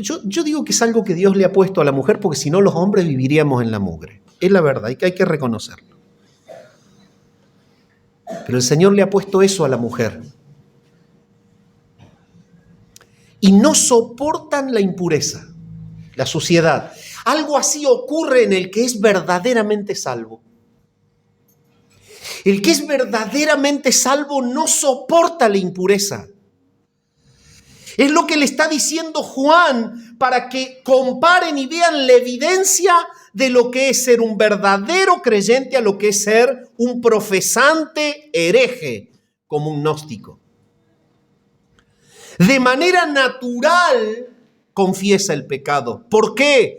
digo que es algo que Dios le ha puesto a la mujer, porque si no los hombres viviríamos en la mugre. Es la verdad, hay que reconocerlo. Pero el Señor le ha puesto eso a la mujer. Y no soportan la impureza, la suciedad. Algo así ocurre en el que es verdaderamente salvo. El que es verdaderamente salvo no soporta la impureza. Es lo que le está diciendo Juan para que comparen y vean la evidencia de lo que es ser un verdadero creyente a lo que es ser un profesante hereje, como un gnóstico. De manera natural confiesa el pecado. ¿Por qué?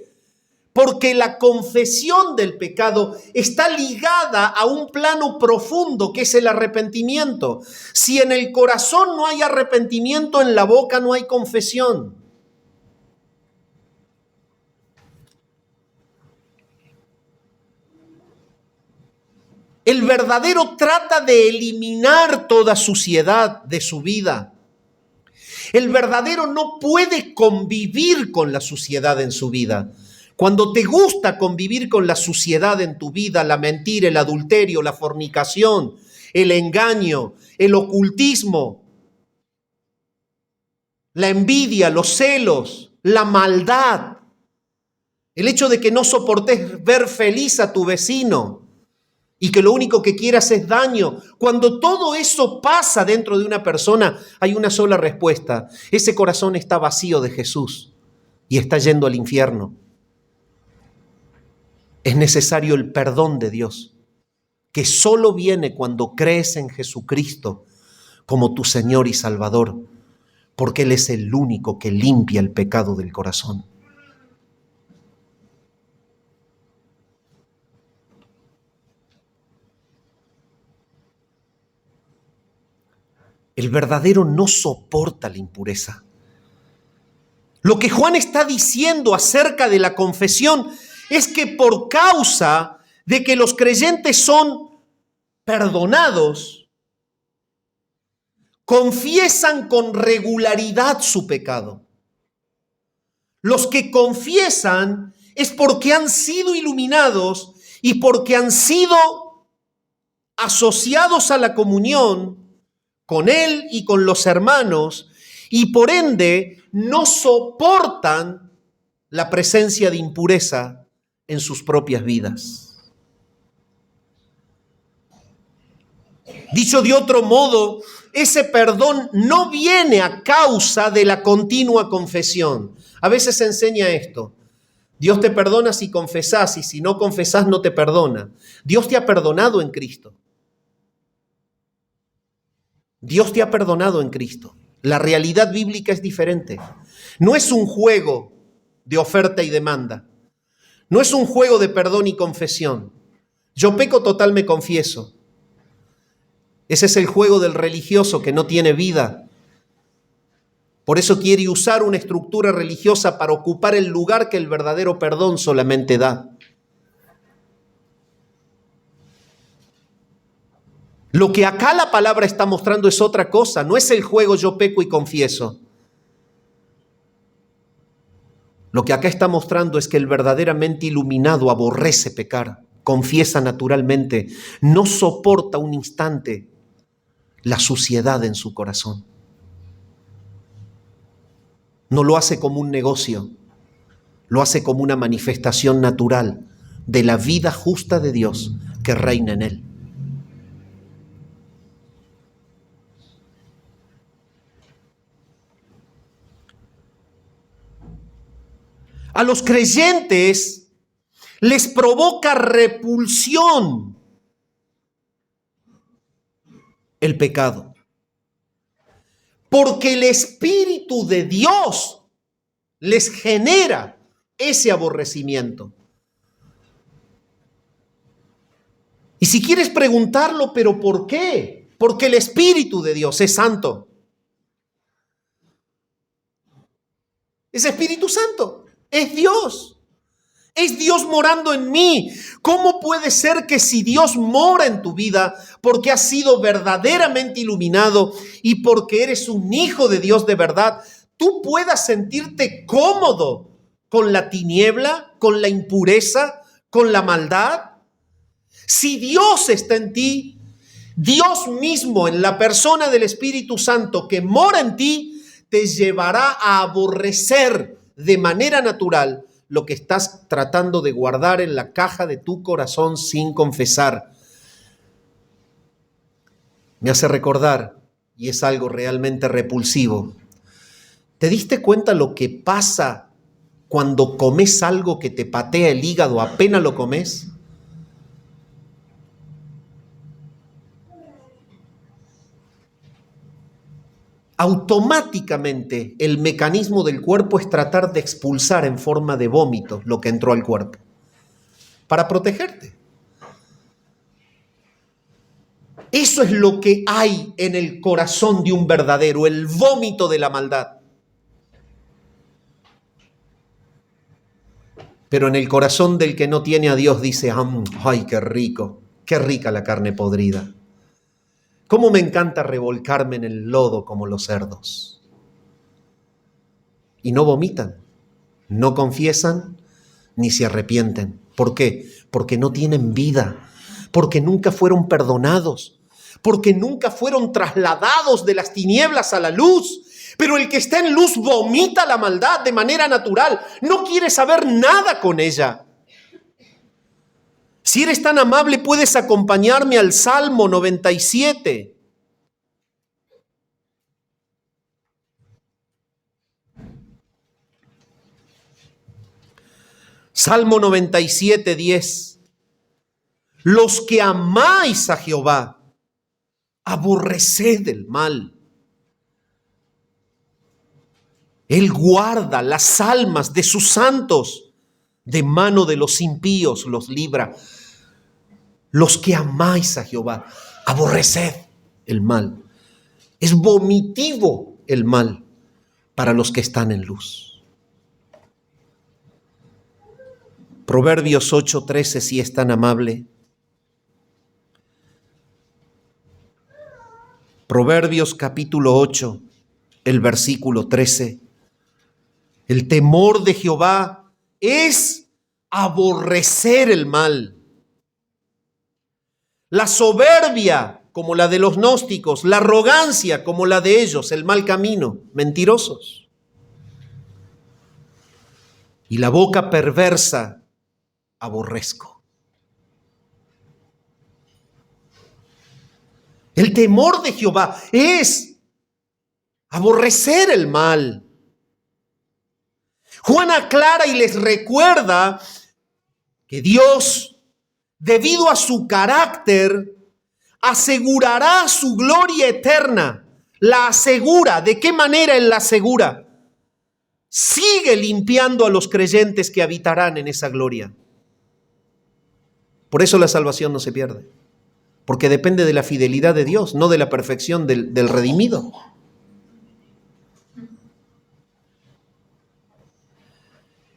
Porque la confesión del pecado está ligada a un plano profundo que es el arrepentimiento. Si en el corazón no hay arrepentimiento, en la boca no hay confesión. El verdadero trata de eliminar toda suciedad de su vida. El verdadero no puede convivir con la suciedad en su vida. Cuando te gusta convivir con la suciedad en tu vida, la mentira, el adulterio, la fornicación, el engaño, el ocultismo, la envidia, los celos, la maldad, el hecho de que no soportes ver feliz a tu vecino y que lo único que quieras es daño. Cuando todo eso pasa dentro de una persona, hay una sola respuesta: ese corazón está vacío de Jesús y está yendo al infierno. Es necesario el perdón de Dios, que solo viene cuando crees en Jesucristo como tu Señor y Salvador, porque Él es el único que limpia el pecado del corazón. El verdadero no soporta la impureza. Lo que Juan está diciendo acerca de la confesión es que por causa de que los creyentes son perdonados, confiesan con regularidad su pecado. Los que confiesan es porque han sido iluminados y porque han sido asociados a la comunión con Él y con los hermanos, y por ende no soportan la presencia de impureza en sus propias vidas. Dicho de otro modo, ese perdón no viene a causa de la continua confesión. A veces se enseña esto: Dios te perdona si confesás, y si no confesás no te perdona. Dios te ha perdonado en Cristo. Dios te ha perdonado en Cristo. La realidad bíblica es diferente. No es un juego de oferta y demanda. No es un juego de perdón y confesión. Yo peco, total, me confieso. Ese es el juego del religioso que no tiene vida. Por eso quiere usar una estructura religiosa para ocupar el lugar que el verdadero perdón solamente da. Lo que acá la palabra está mostrando es otra cosa. No es el juego yo peco y confieso. Lo que acá está mostrando es que el verdaderamente iluminado aborrece pecar, confiesa naturalmente, no soporta un instante la suciedad en su corazón. No lo hace como un negocio, lo hace como una manifestación natural de la vida justa de Dios que reina en él. A los creyentes les provoca repulsión el pecado, porque el Espíritu de Dios les genera ese aborrecimiento. Y si quieres preguntarlo, ¿pero por qué? Porque el Espíritu de Dios es santo. Es Espíritu Santo. Es Dios. Es Dios morando en mí. ¿Cómo puede ser que si Dios mora en tu vida, porque has sido verdaderamente iluminado y porque eres un hijo de Dios de verdad, tú puedas sentirte cómodo con la tiniebla, con la impureza, con la maldad? Si Dios está en ti, Dios mismo en la persona del Espíritu Santo que mora en ti, te llevará a aborrecer de manera natural lo que estás tratando de guardar en la caja de tu corazón sin confesar. Me hace recordar, y es algo realmente repulsivo, ¿te diste cuenta lo que pasa cuando comes algo que te patea el hígado apenas lo comes? Automáticamente el mecanismo del cuerpo es tratar de expulsar en forma de vómito lo que entró al cuerpo para protegerte. Eso es lo que hay en el corazón de un verdadero, el vómito de la maldad. Pero en el corazón del que no tiene a Dios dice: ¡ay, qué rico! ¡Qué rica la carne podrida! ¿Cómo me encanta revolcarme en el lodo como los cerdos? Y no vomitan, no confiesan, ni se arrepienten. ¿Por qué? Porque no tienen vida, porque nunca fueron perdonados, porque nunca fueron trasladados de las tinieblas a la luz. Pero el que está en luz vomita la maldad de manera natural. No quiere saber nada con ella. Si eres tan amable, puedes acompañarme al Salmo 97. Salmo 97, 10. Los que amáis a Jehová, aborreced el mal. Él guarda las almas de sus santos, de mano de los impíos los libra. Los que amáis a Jehová, aborreced el mal. Es vomitivo el mal para los que están en luz. Proverbios 8:13, si es tan amable. Proverbios capítulo 8, el versículo 13. El temor de Jehová es aborrecer el mal. La soberbia, como la de los gnósticos, la arrogancia, como la de ellos, el mal camino, mentirosos. Y la boca perversa, aborrezco. El temor de Jehová es aborrecer el mal. Juan aclara y les recuerda que Dios, debido a su carácter, asegurará su gloria eterna. La asegura. ¿De qué manera Él la asegura? Sigue limpiando a los creyentes que habitarán en esa gloria. Por eso la salvación no se pierde. Porque depende de la fidelidad de Dios, no de la perfección del redimido.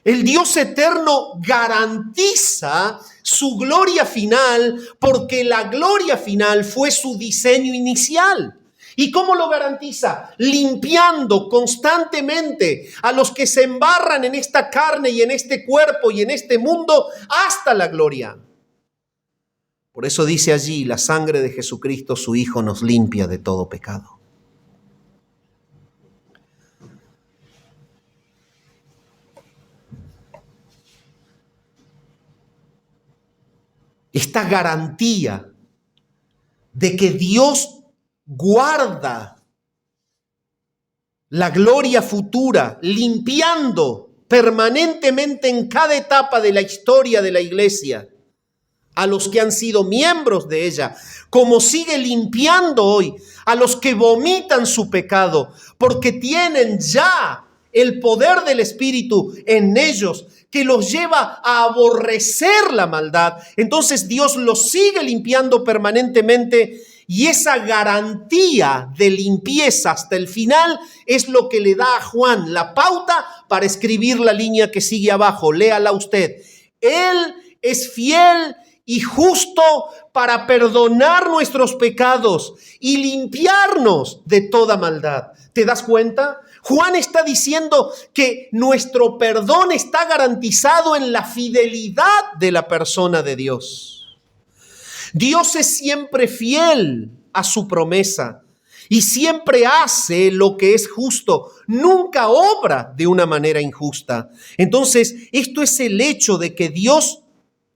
El Dios eterno garantiza su gloria final porque la gloria final fue su diseño inicial. ¿Y cómo lo garantiza? Limpiando constantemente a los que se embarran en esta carne y en este cuerpo y en este mundo hasta la gloria. Por eso dice allí, la sangre de Jesucristo, su Hijo, nos limpia de todo pecado. Esta garantía de que Dios guarda la gloria futura, limpiando permanentemente en cada etapa de la historia de la iglesia a los que han sido miembros de ella, como sigue limpiando hoy a los que vomitan su pecado, porque tienen ya el poder del Espíritu en ellos, que los lleva a aborrecer la maldad. Entonces Dios los sigue limpiando permanentemente y esa garantía de limpieza hasta el final es lo que le da a Juan la pauta para escribir la línea que sigue abajo. Léala usted. Él es fiel y justo para perdonar nuestros pecados y limpiarnos de toda maldad. ¿Te das cuenta? Juan está diciendo que nuestro perdón está garantizado en la fidelidad de la persona de Dios. Dios es siempre fiel a su promesa y siempre hace lo que es justo, nunca obra de una manera injusta. Entonces, esto es el hecho de que Dios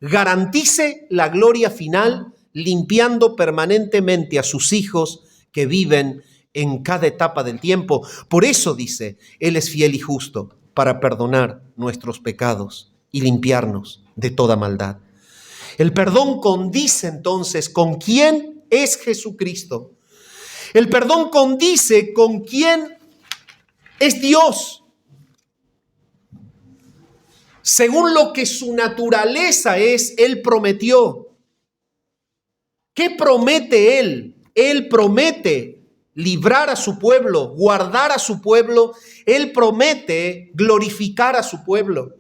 garantice la gloria final, limpiando permanentemente a sus hijos que viven en cada etapa del tiempo. Por eso dice, Él es fiel y justo para perdonar nuestros pecados y limpiarnos de toda maldad. El perdón condice entonces con quién es Jesucristo. El perdón condice con quién es Dios. Según lo que su naturaleza es, Él prometió. ¿Qué promete Él? Él promete librar a su pueblo, guardar a su pueblo. Él promete glorificar a su pueblo.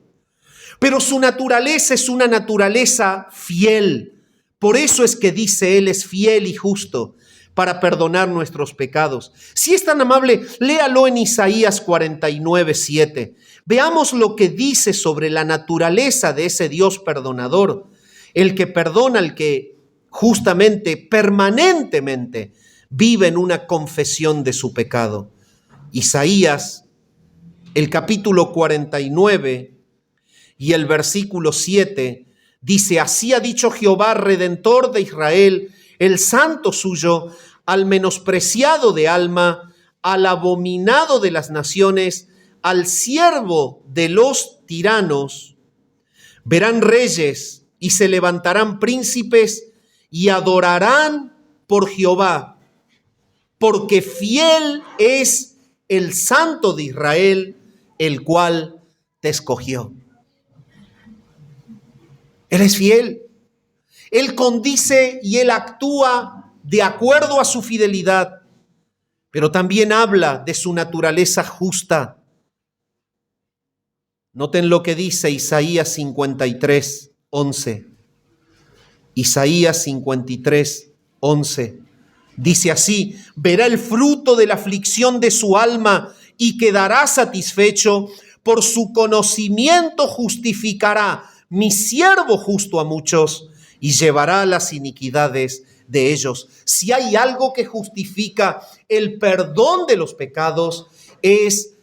Pero su naturaleza es una naturaleza fiel. Por eso es que dice, Él es fiel y justo para perdonar nuestros pecados. Si es tan amable, léalo en Isaías 49:7. Veamos lo que dice sobre la naturaleza de ese Dios perdonador, el que perdona al que justamente, permanentemente, vive en una confesión de su pecado. Isaías, el capítulo 49 y el versículo 7, dice: así ha dicho Jehová, Redentor de Israel, el santo suyo, al menospreciado de alma, al abominado de las naciones, al siervo de los tiranos. Verán reyes y se levantarán príncipes y adorarán por Jehová, porque fiel es el Santo de Israel, el cual te escogió. Él es fiel. Él condice y Él actúa de acuerdo a su fidelidad, pero también habla de su naturaleza justa. Noten lo que dice Isaías 53, 11. Isaías 53, 11. Dice así: verá el fruto de la aflicción de su alma y quedará satisfecho. Por su conocimiento justificará mi siervo justo a muchos y llevará las iniquidades de ellos. Si hay algo que justifica el perdón de los pecados, es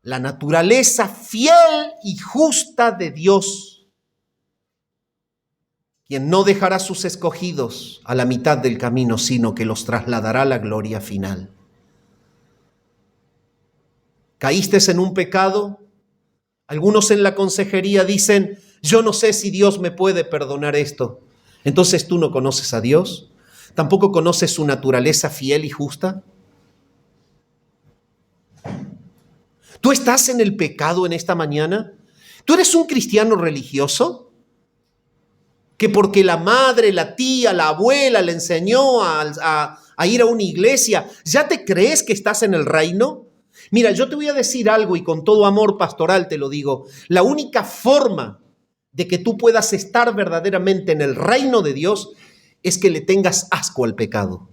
la naturaleza fiel y justa de Dios, quien no dejará a sus escogidos a la mitad del camino, sino que los trasladará a la gloria final. ¿Caíste en un pecado? Algunos en la consejería dicen: yo no sé si Dios me puede perdonar esto. Entonces, ¿tú no conoces a Dios? ¿Tampoco conoces su naturaleza fiel y justa? ¿Tú estás en el pecado en esta mañana? ¿Tú eres un cristiano religioso? Que porque la madre, la tía, la abuela le enseñó a ir a una iglesia, ¿ya te crees que estás en el reino? Mira, yo te voy a decir algo y con todo amor pastoral te lo digo. La única forma de que tú puedas estar verdaderamente en el reino de Dios es que le tengas asco al pecado.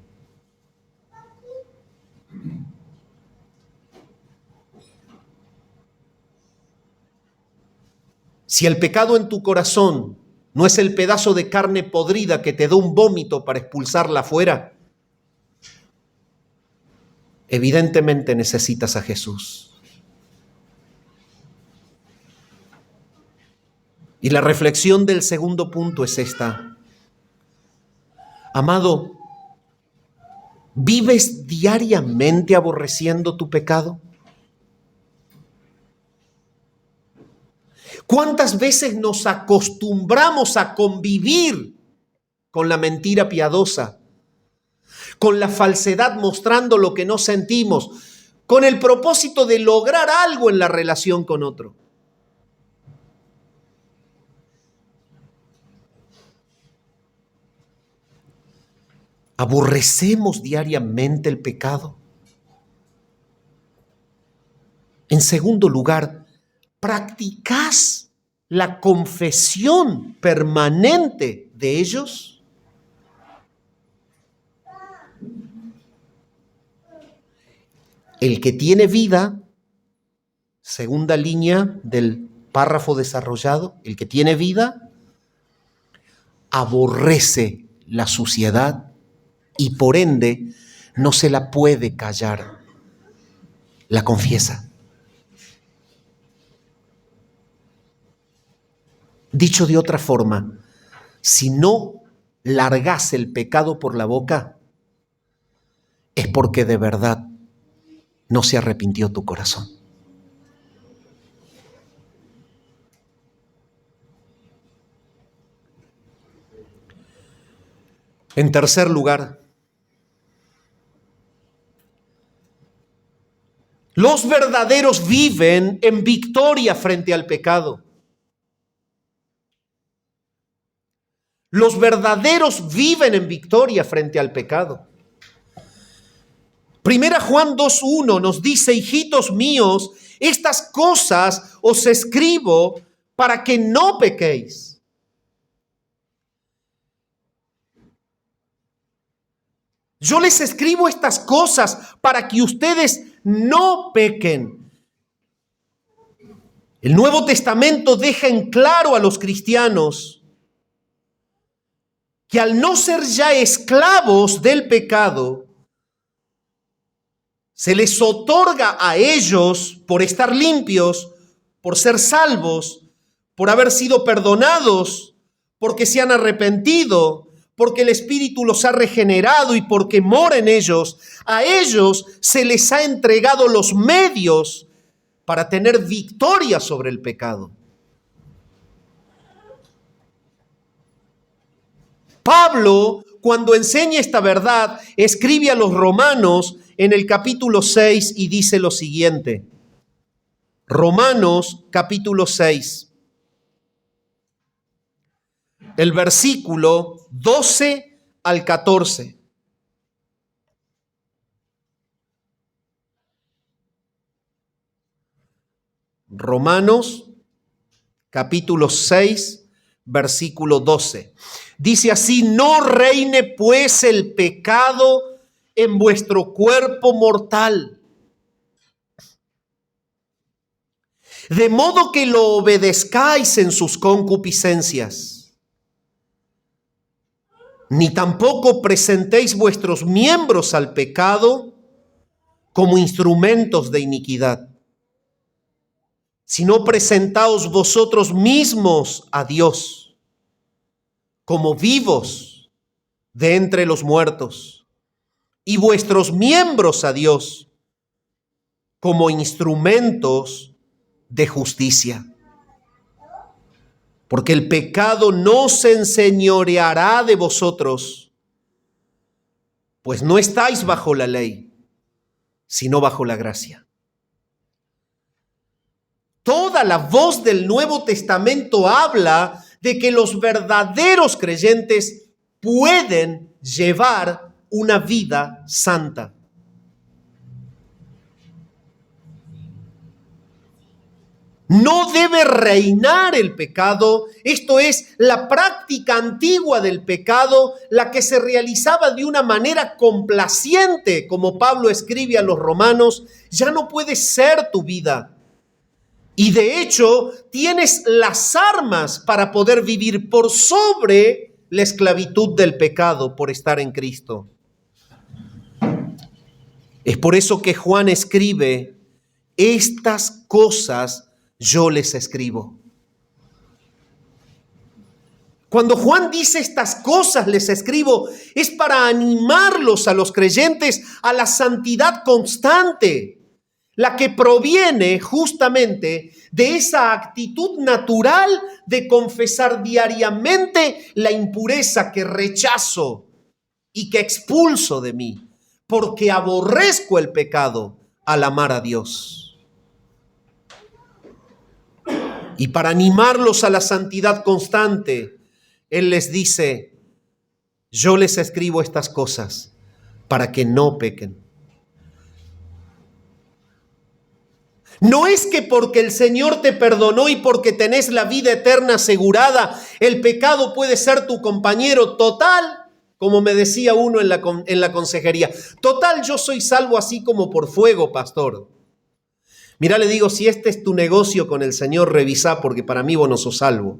Si el pecado en tu corazón no es el pedazo de carne podrida que te da un vómito para expulsarla afuera, evidentemente necesitas a Jesús. Y la reflexión del segundo punto es esta. Amado, ¿vives diariamente aborreciendo tu pecado? ¿Cuántas veces nos acostumbramos a convivir con la mentira piadosa, con la falsedad mostrando lo que no sentimos, con el propósito de lograr algo en la relación con otro? ¿Aborrecemos diariamente el pecado? En segundo lugar, ¿practicás la confesión permanente de ellos? El que tiene vida, segunda línea del párrafo desarrollado, el que tiene vida aborrece la suciedad y por ende no se la puede callar, la confiesa. Dicho de otra forma, si no largas el pecado por la boca, es porque de verdad no se arrepintió tu corazón. En tercer lugar, los verdaderos viven en victoria frente al pecado. Los verdaderos viven en victoria frente al pecado. Primera Juan 2:1 nos dice: hijitos míos, estas cosas os escribo para que no pequéis. Yo les escribo estas cosas para que ustedes no pequen. El Nuevo Testamento deja en claro a los cristianos que al no ser ya esclavos del pecado, Se les otorga a ellos por estar limpios, por ser salvos, por haber sido perdonados, porque se han arrepentido, porque el Espíritu los ha regenerado y porque mora en ellos. A ellos se les ha entregado los medios para tener victoria sobre el pecado. Pablo, cuando enseña esta verdad, escribe a los romanos en el capítulo 6 y dice lo siguiente. Romanos capítulo 6, el versículo 12 al 14. Romanos capítulo 6, versículo 12. Dice así: no reine pues el pecado en vuestro cuerpo mortal, de modo que lo obedezcáis en sus concupiscencias, ni tampoco presentéis vuestros miembros al pecado como instrumentos de iniquidad, sino presentaos vosotros mismos a Dios como vivos de entre los muertos, y vuestros miembros a Dios como instrumentos de justicia. Porque el pecado no se enseñoreará de vosotros, pues no estáis bajo la ley, sino bajo la gracia. Toda la voz del Nuevo Testamento habla de que los verdaderos creyentes pueden llevar una vida santa. No debe reinar el pecado, esto es, la práctica antigua del pecado, la que se realizaba de una manera complaciente, como Pablo escribe a los romanos, ya no puede ser tu vida. Y de hecho, tienes las armas para poder vivir por sobre la esclavitud del pecado por estar en Cristo. Es por eso que Juan escribe: estas cosas yo les escribo. Cuando Juan dice estas cosas les escribo, es para animarlos a los creyentes a la santidad constante, la que proviene justamente de esa actitud natural de confesar diariamente la impureza que rechazo y que expulso de mí, porque aborrezco el pecado al amar a Dios. Y para animarlos a la santidad constante, Él les dice: yo les escribo estas cosas para que no pequen. No es que porque el Señor te perdonó y porque tenés la vida eterna asegurada, el pecado puede ser tu compañero total, como me decía uno en la consejería. Total, yo soy salvo así como por fuego, pastor. Mirá, le digo, si este es tu negocio con el Señor, revisá, porque para mí vos no sos salvo.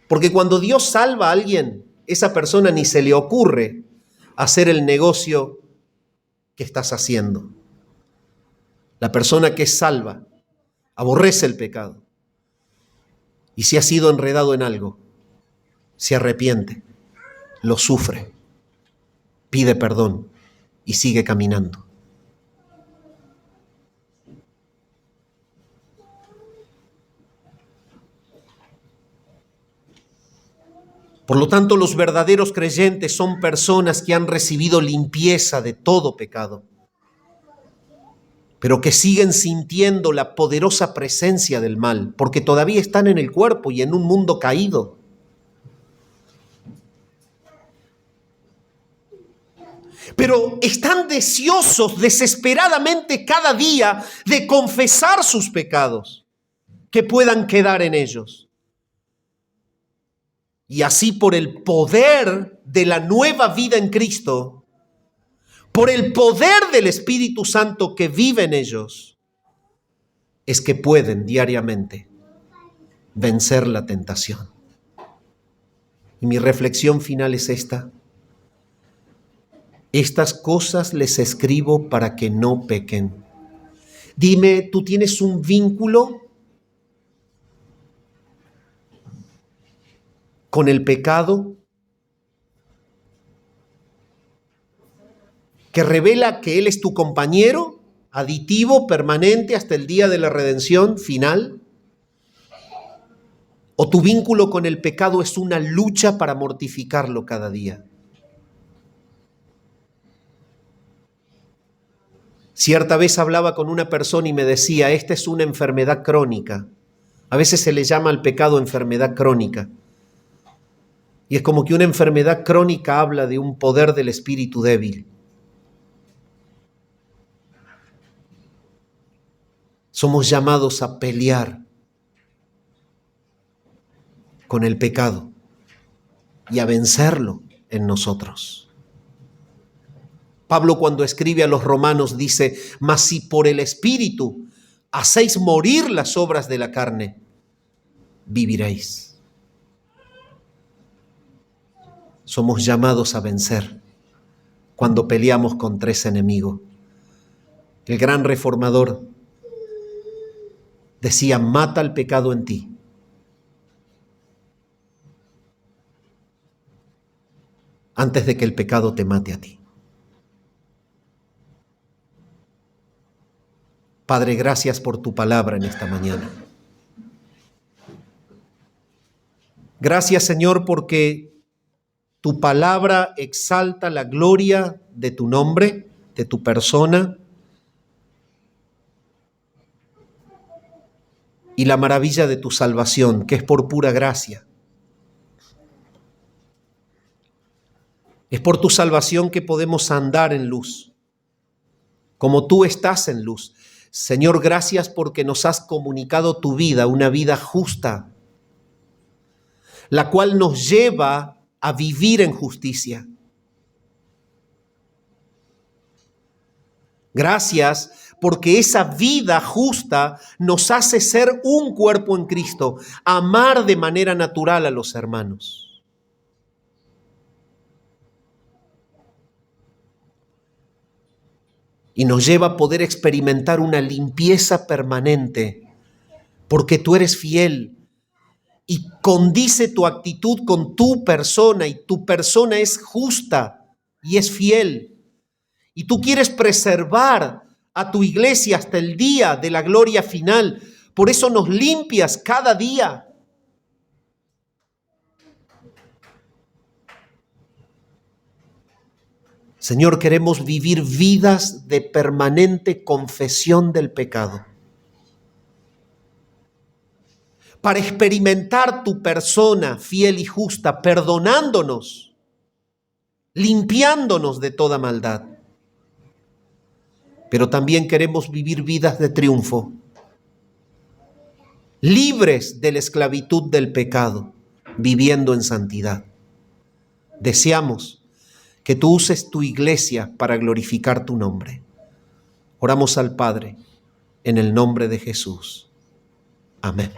Porque cuando Dios salva a alguien, esa persona ni se le ocurre hacer el negocio que estás haciendo. La persona que es salva aborrece el pecado. Y si ha sido enredado en algo, se arrepiente, lo sufre, pide perdón y sigue caminando. Por lo tanto, los verdaderos creyentes son personas que han recibido limpieza de todo pecado, pero que siguen sintiendo la poderosa presencia del mal, porque todavía están en el cuerpo y en un mundo caído. Pero están deseosos desesperadamente cada día de confesar sus pecados, que puedan quedar en ellos. Y así, por el poder de la nueva vida en Cristo, por el poder del Espíritu Santo que vive en ellos, es que pueden diariamente vencer la tentación. Y mi reflexión final es esta: Estas cosas les escribo para que no pequen. Dime, ¿tú tienes un vínculo con el pecado que revela que Él es tu compañero, aditivo, permanente hasta el día de la redención final? ¿O tu vínculo con el pecado es una lucha para mortificarlo cada día? Cierta vez hablaba con una persona y me decía, esta es una enfermedad crónica. A veces se le llama al pecado enfermedad crónica. Y es como que una enfermedad crónica habla de un poder del espíritu débil. Somos llamados a pelear con el pecado y a vencerlo en nosotros. Pablo, cuando escribe a los romanos, dice, mas si por el Espíritu hacéis morir las obras de la carne, viviréis. Somos llamados a vencer cuando peleamos contra ese enemigo. El gran reformador decía, mata el pecado en ti. Antes de que el pecado te mate a ti. Padre, gracias por tu palabra en esta mañana. Gracias, Señor, porque tu palabra exalta la gloria de tu nombre, de tu persona, y la maravilla de tu salvación, que es por pura gracia. Es por tu salvación que podemos andar en luz, como tú estás en luz. Señor, gracias porque nos has comunicado tu vida, una vida justa, la cual nos lleva a vivir en justicia. Gracias porque esa vida justa nos hace ser un cuerpo en Cristo, amar de manera natural a los hermanos. Y nos lleva a poder experimentar una limpieza permanente, porque tú eres fiel y condice tu actitud con tu persona, y tu persona es justa y es fiel. Y tú quieres preservar a tu iglesia hasta el día de la gloria final. Por eso nos limpias cada día. Señor, queremos vivir vidas de permanente confesión del pecado, para experimentar tu persona fiel y justa, perdonándonos, limpiándonos de toda maldad. Pero también queremos vivir vidas de triunfo, libres de la esclavitud del pecado, viviendo en santidad. Deseamos que tú uses tu iglesia para glorificar tu nombre. Oramos al Padre en el nombre de Jesús. Amén.